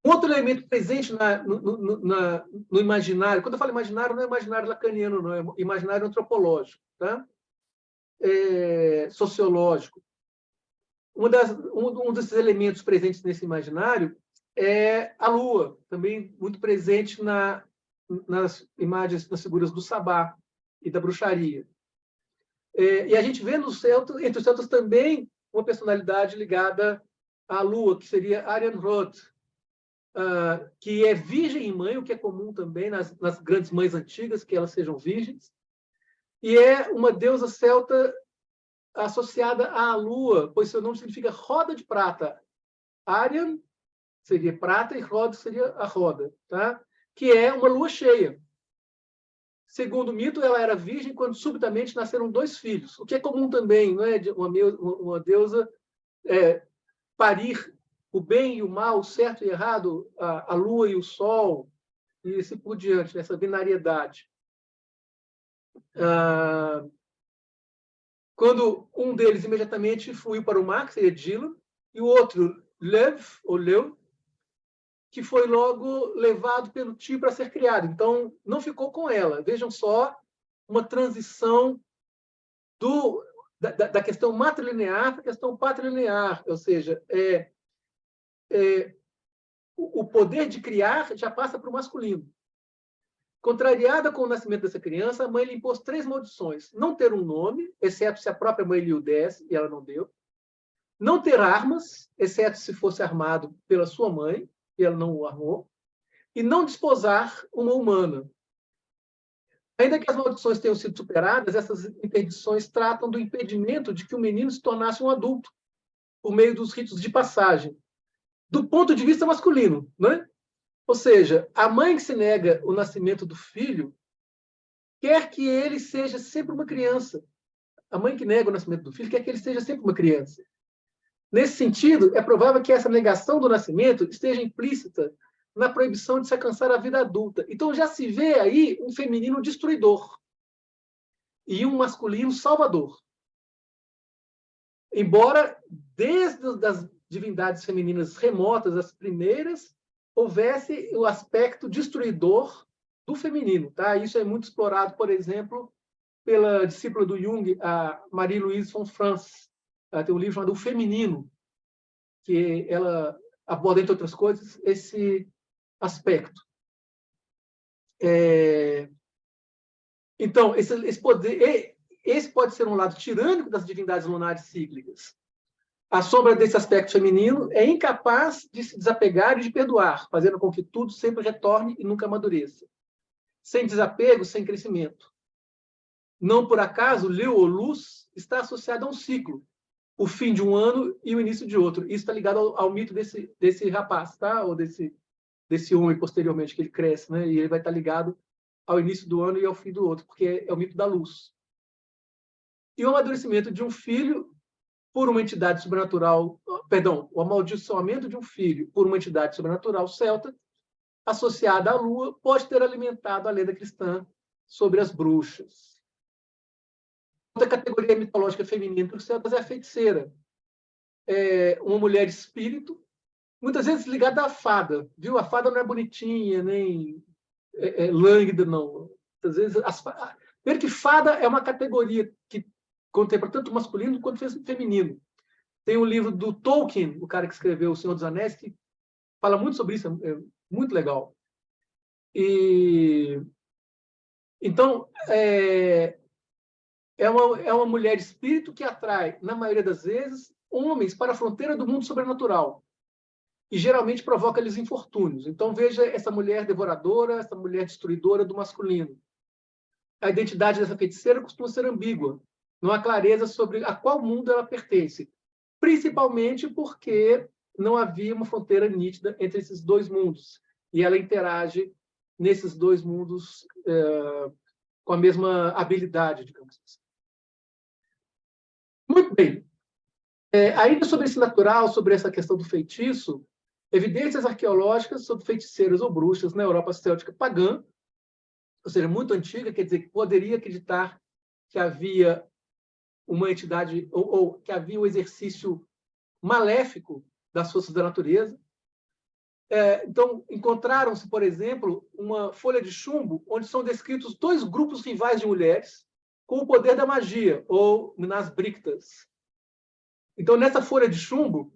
A: Um outro elemento presente no imaginário, quando eu falo imaginário, não é imaginário lacaniano, não, é imaginário antropológico, tá? Sociológico. Um desses elementos presentes nesse imaginário é a Lua, também muito presente nas imagens, nas figuras do sabá e da bruxaria. E a gente vê entre os celtas também uma personalidade ligada à Lua, que seria Arianrhod, que é virgem e mãe, o que é comum também nas grandes mães antigas, que elas sejam virgens, e é uma deusa celta associada à Lua, pois seu nome significa roda de prata. Arian seria prata e Rhod seria a roda, tá? Que é uma lua cheia. Segundo o mito, ela era virgem quando subitamente nasceram 2 filhos, o que é comum também, não é? Uma deusa parir o bem e o mal, o certo e errado, a lua e o sol, e assim por diante, essa binariedade. Quando um deles imediatamente fluiu para o mar, que seria Dila, e o outro, Lev, ou Leu, que foi logo levado pelo tio para ser criado. Então, não ficou com ela. Vejam só uma transição da questão matrilinear para a questão patrilinear, ou seja, o poder de criar já passa para o masculino. Contrariada com o nascimento dessa criança, a mãe lhe impôs 3 maldições. Não ter um nome, exceto se a própria mãe lhe o desse, e ela não deu. Não ter armas, exceto se fosse armado pela sua mãe, e ela não o armou. E não desposar uma humana. Ainda que as maldições tenham sido superadas, essas interdições tratam do impedimento de que o menino se tornasse um adulto, por meio dos ritos de passagem, do ponto de vista masculino, né? Ou seja, a mãe que se nega o nascimento do filho quer que ele seja sempre uma criança. A mãe que nega o nascimento do filho quer que ele seja sempre uma criança. Nesse sentido, é provável que essa negação do nascimento esteja implícita na proibição de se alcançar a vida adulta. Então já se vê aí um feminino destruidor e um masculino salvador. Embora, desde as divindades femininas remotas, as primeiras, houvesse o aspecto destruidor do feminino. Tá? Isso é muito explorado, por exemplo, pela discípula do Jung, a Marie-Louise von Franz. Ela tem um livro chamado O Feminino, que ela aborda, entre outras coisas, esse aspecto. Então, esse pode ser um lado tirânico das divindades lunares cíclicas. A sombra desse aspecto feminino é incapaz de se desapegar e de perdoar, fazendo com que tudo sempre retorne e nunca amadureça. Sem desapego, sem crescimento. Não por acaso, Leu ou luz está associado a um ciclo, o fim de um ano e o início de outro. Isso está ligado ao mito desse rapaz, tá? Ou desse homem, posteriormente, que ele cresce, né? E ele vai estar ligado ao início do ano e ao fim do outro, porque é o mito da luz. E o amadurecimento de um filho por uma entidade sobrenatural, perdão, o amaldiçoamento de um filho por uma entidade sobrenatural celta, associada à lua, pode ter alimentado a lenda cristã sobre as bruxas. Outra categoria mitológica feminina entre os celtas é a feiticeira. Uma mulher espírito, muitas vezes ligada à fada. Viu? A fada não é bonitinha, nem lânguida, não. Muitas vezes, primeiro que fada é uma categoria que contempla tanto o masculino quanto o feminino. Tem um livro do Tolkien, o cara que escreveu O Senhor dos Anéis, que fala muito sobre isso, é muito legal. Então, é uma mulher espírito que atrai, na maioria das vezes, homens para a fronteira do mundo sobrenatural. E geralmente provoca-lhes infortúnios. Então, veja essa mulher devoradora, essa mulher destruidora do masculino. A identidade dessa feiticeira costuma ser ambígua. Não há clareza sobre a qual mundo ela pertence. Principalmente porque não havia uma fronteira nítida entre esses 2 mundos. E ela interage nesses 2 mundos com a mesma habilidade, digamos assim. Muito bem. Ainda sobre esse natural, sobre essa questão do feitiço, evidências arqueológicas sobre feiticeiras ou bruxas na Europa céltica pagã, ou seja, muito antiga, quer dizer, que poderia acreditar que havia uma entidade, ou que havia um exercício maléfico das forças da natureza. Então, encontraram-se, por exemplo, uma folha de chumbo onde são descritos 2 grupos rivais de mulheres com o poder da magia, ou nas brictas. Então, nessa folha de chumbo,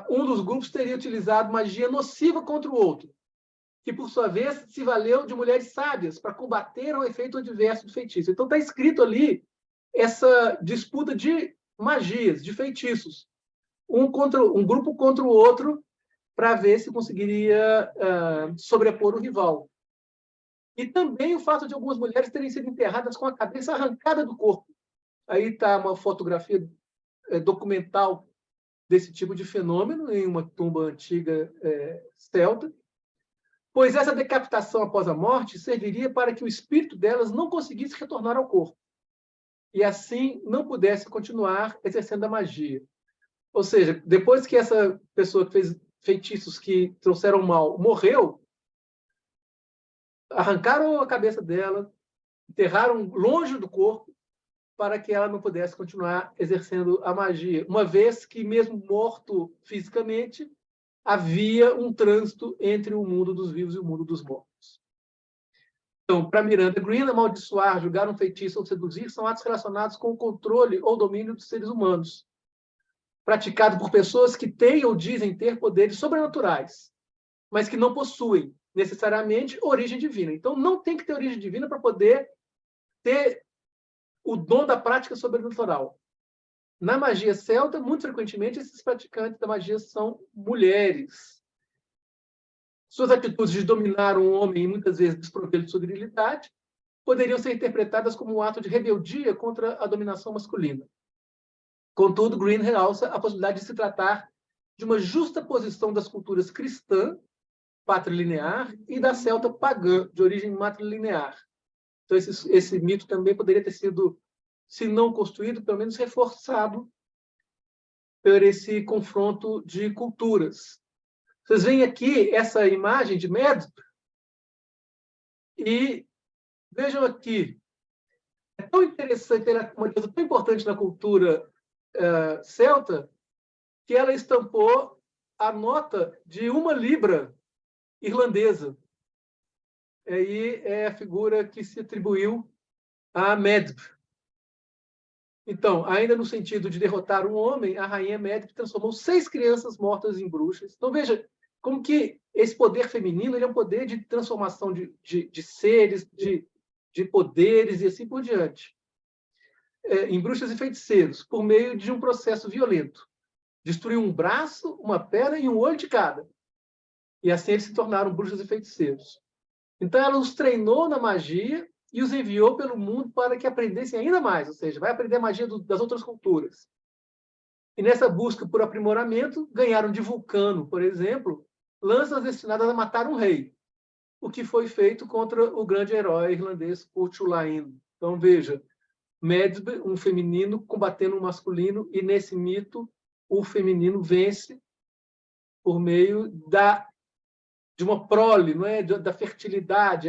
A: um dos grupos teria utilizado magia nociva contra o outro, que, por sua vez, se valeu de mulheres sábias para combater o efeito adverso do feitiço. Então, está escrito ali essa disputa de magias, de feitiços, um grupo contra o outro, para ver se conseguiria sobrepor o rival. E também o fato de algumas mulheres terem sido enterradas com a cabeça arrancada do corpo. Aí está uma fotografia documental desse tipo de fenômeno em uma tumba antiga celta, pois essa decapitação após a morte serviria para que o espírito delas não conseguisse retornar ao corpo e assim não pudesse continuar exercendo a magia. Ou seja, depois que essa pessoa que fez feitiços que trouxeram mal morreu, arrancaram a cabeça dela, enterraram longe do corpo para que ela não pudesse continuar exercendo a magia, uma vez que, mesmo morto fisicamente, havia um trânsito entre o mundo dos vivos e o mundo dos mortos. Então, para Miranda Green, amaldiçoar, julgar um feitiço ou seduzir são atos relacionados com o controle ou domínio dos seres humanos, praticado por pessoas que têm ou dizem ter poderes sobrenaturais, mas que não possuem necessariamente origem divina. Então, não tem que ter origem divina para poder ter o dom da prática sobrenatural. Na magia celta, muito frequentemente, esses praticantes da magia são mulheres. Suas atitudes de dominar um homem e muitas vezes desprovê-lo de sua virilidade poderiam ser interpretadas como um ato de rebeldia contra a dominação masculina. Contudo, Green realça a possibilidade de se tratar de uma justa posição das culturas cristã, patrilinear, e da celta pagã, de origem matrilinear. Então, esse mito também poderia ter sido, se não construído, pelo menos reforçado por esse confronto de culturas. Vocês veem aqui essa imagem de Medb, e vejam aqui, é tão interessante, é uma coisa tão importante na cultura celta, que ela estampou a nota de 1 libra irlandesa. Aí é a figura que se atribuiu a Medb. Então, ainda no sentido de derrotar um homem, a rainha Medb transformou 6 crianças mortas em bruxas. Então, veja como que esse poder feminino ele é um poder de transformação de seres, de poderes e assim por diante. Em bruxas e feiticeiros, por meio de um processo violento. Destruiu um braço, uma perna e um olho de cada. E assim eles se tornaram bruxas e feiticeiros. Então, ela os treinou na magia e os enviou pelo mundo para que aprendessem ainda mais, ou seja, vai aprender a magia das outras culturas. E nessa busca por aprimoramento, ganharam de Vulcano, por exemplo, lanças destinadas a matar um rei, o que foi feito contra o grande herói irlandês Urtulain. Então, veja, Medb, um feminino combatendo um masculino, e nesse mito o feminino vence por meio de uma prole, não é, da fertilidade.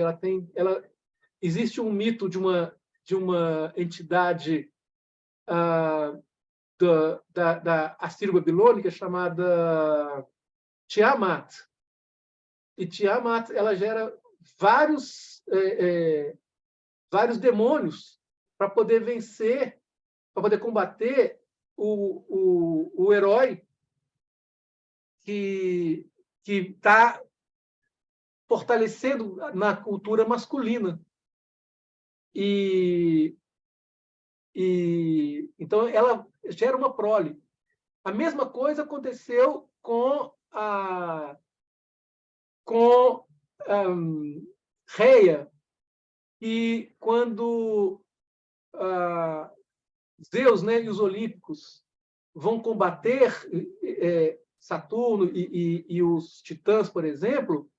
A: Existe um mito de uma entidade da Assírio-Babilônica chamada Tiamat. E Tiamat ela gera vários demônios para poder vencer, para poder combater o herói que está fortalecendo na cultura masculina. Então, ela gera uma prole. A mesma coisa aconteceu com Reia, e quando Zeus, né, e os Olímpicos vão combater Saturno e os titãs, por exemplo,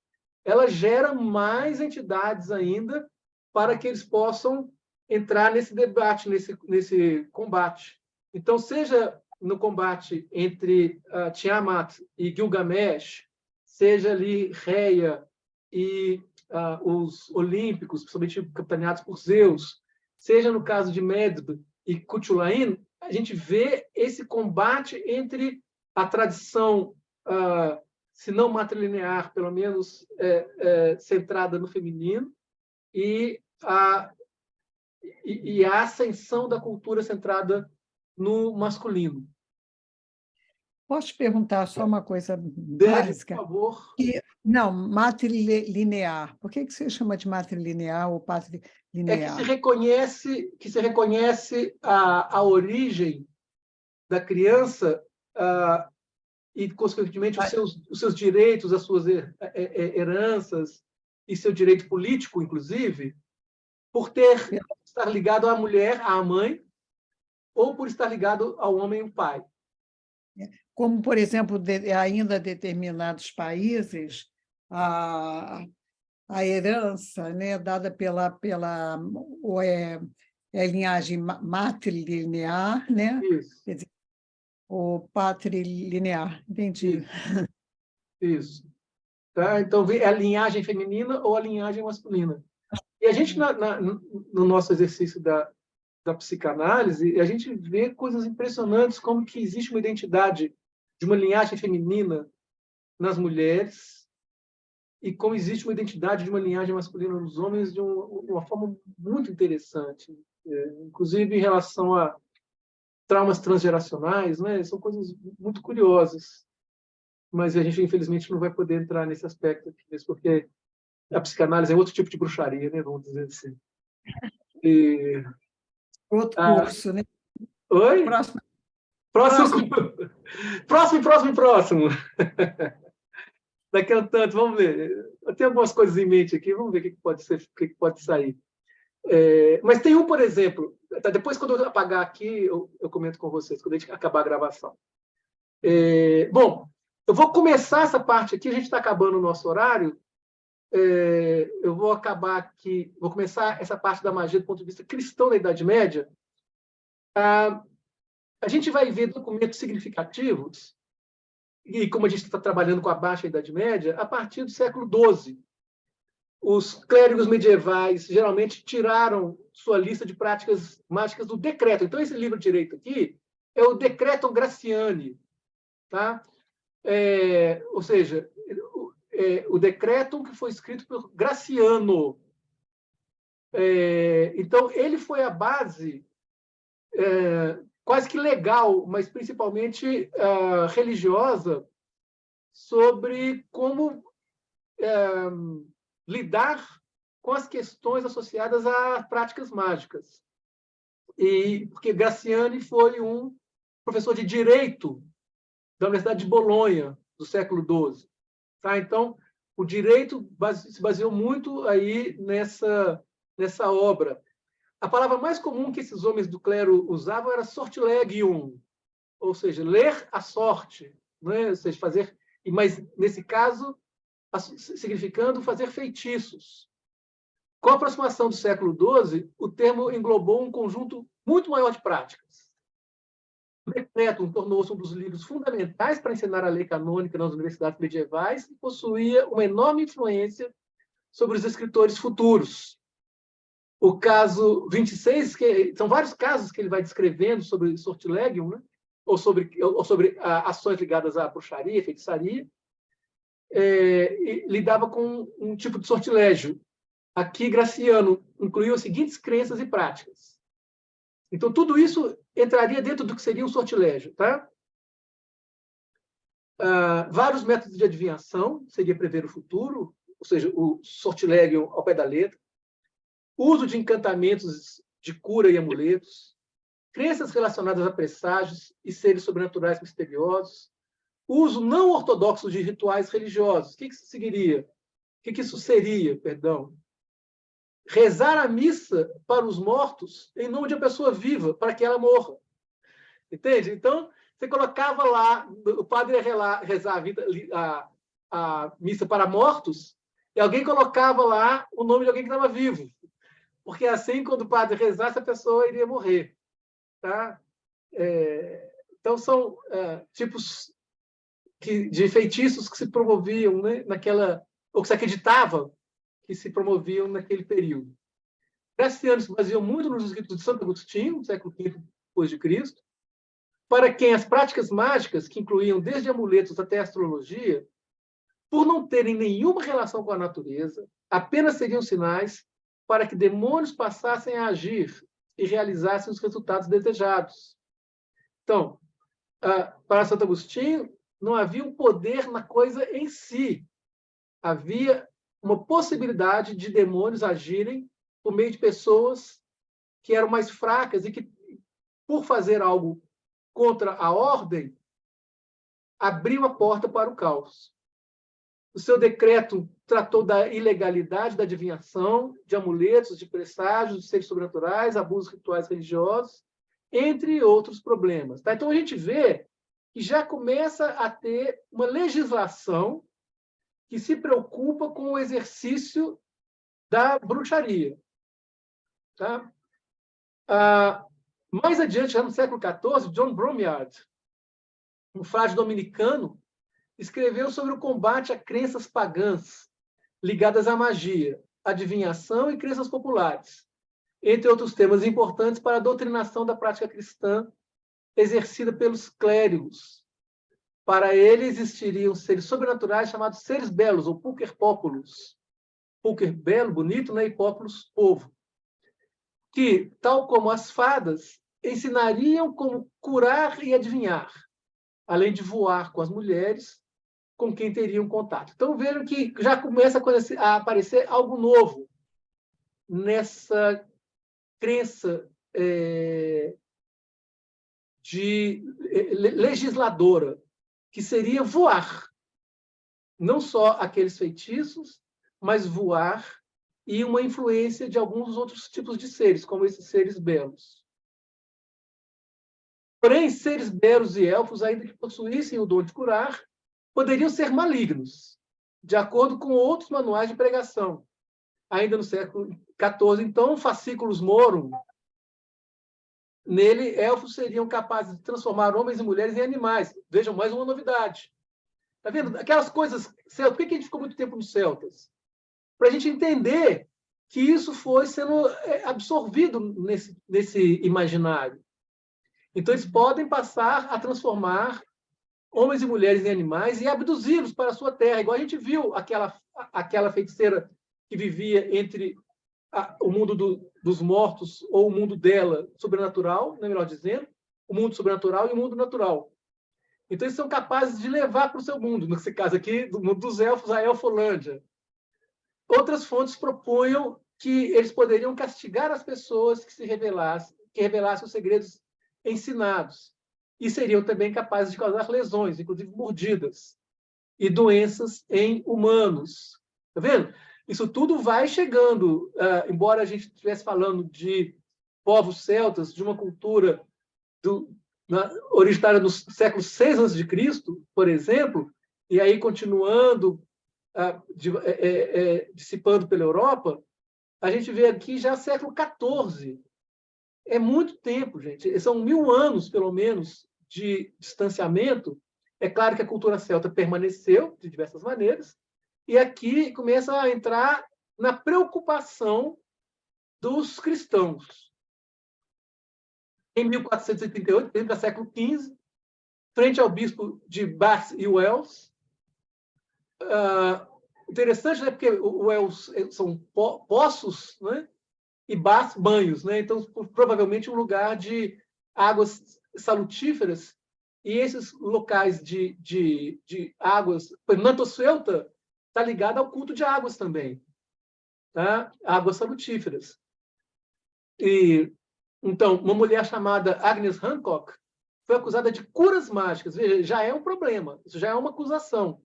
A: ela gera mais entidades ainda para que eles possam entrar nesse debate, nesse combate. Então, seja no combate entre Tiamat e Gilgamesh, seja ali Reia e os olímpicos, principalmente capitaneados por Zeus, seja no caso de Medb e Cutulain, a gente vê esse combate entre a tradição, se não matrilinear, pelo menos centrada no feminino, e a ascensão da cultura centrada no masculino.
D: Posso te perguntar só uma coisa
A: Deve,
D: básica?
A: por favor.
D: Não, matrilinear. Por que você chama de matrilinear ou
A: É que
D: patrilinear?
A: se reconhece a origem da criança e, consequentemente, os seus direitos, as suas heranças e seu direito político, inclusive, por estar ligado à mulher, à mãe, ou por estar ligado ao homem, o pai.
D: Como, por exemplo, ainda determinados países, a herança, né, dada pela linhagem matrilinear, né?
A: Isso.
D: Quer dizer, ou patrilinear, entendi.
A: Isso. Tá? Então, é a linhagem feminina ou a linhagem masculina. E a gente, no nosso exercício da psicanálise, a gente vê coisas impressionantes, como que existe uma identidade de uma linhagem feminina nas mulheres e como existe uma identidade de uma linhagem masculina nos homens de uma forma muito interessante. Inclusive em relação a traumas transgeracionais, né? São coisas muito curiosas. Mas a gente, infelizmente, não vai poder entrar nesse aspecto aqui, porque a psicanálise é outro tipo de bruxaria, né? Vamos dizer assim.
D: Outro curso, né?
A: Oi?
D: Próximo.
A: Próximo. Daqui a tanto, vamos ver. Eu tenho algumas coisas em mente aqui, vamos ver o que pode ser, o que pode sair. Mas tem um, por exemplo, depois, quando eu apagar aqui, eu comento com vocês, quando a gente acabar a gravação. Bom, eu vou começar essa parte aqui, a gente está acabando o nosso horário. Eu vou acabar aqui, vou começar essa parte da magia do ponto de vista cristão da Idade Média. A gente vai ver documentos significativos, e como a gente está trabalhando com a Baixa Idade Média, a partir do século XII. Os clérigos medievais geralmente tiraram sua lista de práticas mágicas do decreto. Então, esse livro direito aqui é o Decretum Graciani. Tá? Ou seja, o Decretum que foi escrito por Graciano. Então, ele foi a base quase que legal, mas principalmente religiosa, sobre como lidar com as questões associadas a práticas mágicas. Porque Graciani foi um professor de direito da Universidade de Bolonha, do século XII. Tá? Então, o direito se baseou muito aí nessa obra. A palavra mais comum que esses homens do clero usavam era sortilegium, ou seja, ler a sorte, né? Ou seja, fazer, mas nesse caso significando fazer feitiços. Com a aproximação do século XII, o termo englobou um conjunto muito maior de práticas. O Decretum tornou-se um dos livros fundamentais para ensinar a lei canônica nas universidades medievais e possuía uma enorme influência sobre os escritores futuros. O caso 26, são vários casos que ele vai descrevendo sobre sortilegium, né? ou sobre ações ligadas à bruxaria, feitiçaria, e lidava com um tipo de sortilégio. Aqui, Graciano incluiu as seguintes crenças e práticas. Então, tudo isso entraria dentro do que seria um sortilégio. Tá? Vários métodos de adivinhação, seria prever o futuro, ou seja, o sortilégio ao pé da letra. Uso de encantamentos de cura e amuletos. Crenças relacionadas a presságios e seres sobrenaturais misteriosos. Uso não ortodoxo de rituais religiosos. O que isso seguiria? O que isso seria, perdão? Rezar a missa para os mortos em nome de uma pessoa viva, para que ela morra. Entende? Então, você colocava lá, o padre ia rezar a missa para mortos, e alguém colocava lá o nome de alguém que estava vivo. Porque assim, quando o padre rezasse, a pessoa iria morrer. Tá? Então, são tipos de feitiços que se promoviam, né, ou que se acreditava que se promoviam naquele período. Graciano se baseou muito nos escritos de Santo Agostinho, no século V d.C., para quem as práticas mágicas, que incluíam desde amuletos até astrologia, por não terem nenhuma relação com a natureza, apenas seriam sinais para que demônios passassem a agir e realizassem os resultados desejados. Então, para Santo Agostinho, não havia um poder na coisa em si. Havia uma possibilidade de demônios agirem por meio de pessoas que eram mais fracas e que, por fazer algo contra a ordem, abriam a porta para o caos. O seu decreto tratou da ilegalidade da adivinhação, de amuletos, de presságios, de seres sobrenaturais, abusos rituais religiosos, entre outros problemas. Tá? Então, a gente vê que já começa a ter uma legislação que se preocupa com o exercício da bruxaria. Tá? Mais adiante, já no século XIV, John Bromyard, um frade dominicano, escreveu sobre o combate a crenças pagãs ligadas à magia, adivinhação e crenças populares, entre outros temas importantes para a doutrinação da prática cristã exercida pelos clérigos. Para ele, existiriam seres sobrenaturais chamados seres belos, ou pulcher populus. Pulcher, belo, bonito, né? E populus, povo. Que, tal como as fadas, ensinariam como curar e adivinhar, além de voar com as mulheres com quem teriam contato. Então, vejam que já começa a aparecer algo novo nessa crença legisladora, que seria voar. Não só aqueles feitiços, mas voar e uma influência de alguns dos outros tipos de seres, como esses seres belos. Porém, seres belos e elfos, ainda que possuíssem o dom de curar, poderiam ser malignos, de acordo com outros manuais de pregação. Ainda no século XIV, então, fascículos Morum, nele, elfos seriam capazes de transformar homens e mulheres em animais. Vejam, mais uma novidade. Está vendo? Aquelas coisas... Por que a gente ficou muito tempo nos celtas? Para a gente entender que isso foi sendo absorvido nesse imaginário. Então, eles podem passar a transformar homens e mulheres em animais e abduzi-los para a sua terra. Igual a gente viu aquela feiticeira que vivia entre o mundo dos mortos, ou o mundo dela, sobrenatural, né, melhor dizendo, o mundo sobrenatural e o mundo natural. Então, eles são capazes de levar para o seu mundo, nesse caso aqui, do mundo dos elfos, a Elfolândia. Outras fontes propunham que eles poderiam castigar as pessoas que revelassem os segredos ensinados, e seriam também capazes de causar lesões, inclusive mordidas, e doenças em humanos. Está vendo? Isso tudo vai chegando, embora a gente estivesse falando de povos celtas, de uma cultura originária do século VI a.C., por exemplo, e aí continuando, dissipando pela Europa, a gente vê aqui já século XIV. É muito tempo, gente. São 1000 anos, pelo menos, de distanciamento. É claro que a cultura celta permaneceu de diversas maneiras, e aqui começa a entrar na preocupação dos cristãos. Em 1438, dentro do século XV, frente ao bispo de Bath e Wells, interessante, né? Porque Wells são poços, né? E Bath, banhos, né? Então, provavelmente um lugar de águas salutíferas, e esses locais de águas... Nanto-Celta está ligado ao culto de águas também, tá? Águas salutíferas. E, então, uma mulher chamada Agnes Hancock foi acusada de curas mágicas. Veja, já é um problema, isso já é uma acusação.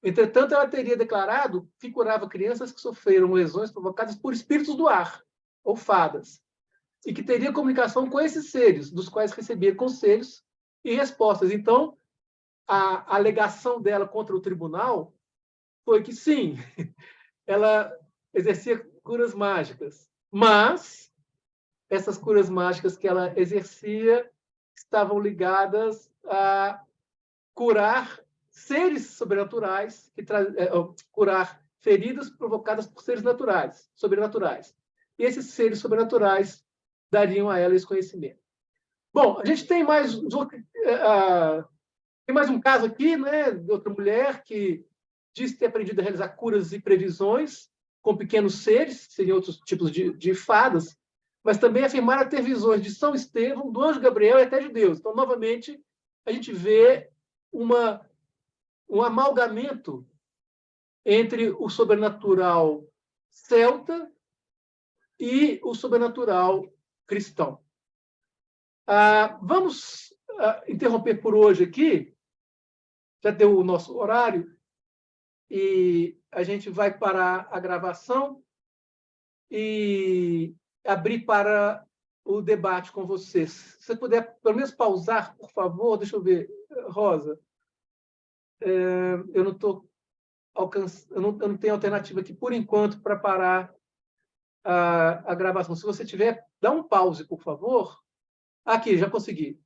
A: Entretanto, ela teria declarado que curava crianças que sofreram lesões provocadas por espíritos do ar, ou fadas, e que teria comunicação com esses seres, dos quais recebia conselhos e respostas. Então, a alegação dela contra o tribunal foi que, sim, ela exercia curas mágicas, mas essas curas mágicas que ela exercia estavam ligadas a curar seres sobrenaturais, curar feridas provocadas por seres naturais, sobrenaturais. E esses seres sobrenaturais dariam a ela esse conhecimento. Bom, a gente tem mais um caso aqui, né, de outra mulher que diz ter aprendido a realizar curas e previsões com pequenos seres, que seriam outros tipos de fadas, mas também afirmaram ter visões de São Estevão, do anjo Gabriel e até de Deus. Então, novamente, a gente vê um amalgamento entre o sobrenatural celta e o sobrenatural cristão. Vamos interromper por hoje aqui, já deu o nosso horário, e a gente vai parar a gravação e abrir para o debate com vocês. Se você puder, pelo menos, pausar, por favor. Deixa eu ver, Rosa. Eu não estou alcançando, eu não tenho alternativa aqui, por enquanto, para parar a gravação. Se você tiver, dá um pause, por favor. Aqui, já consegui.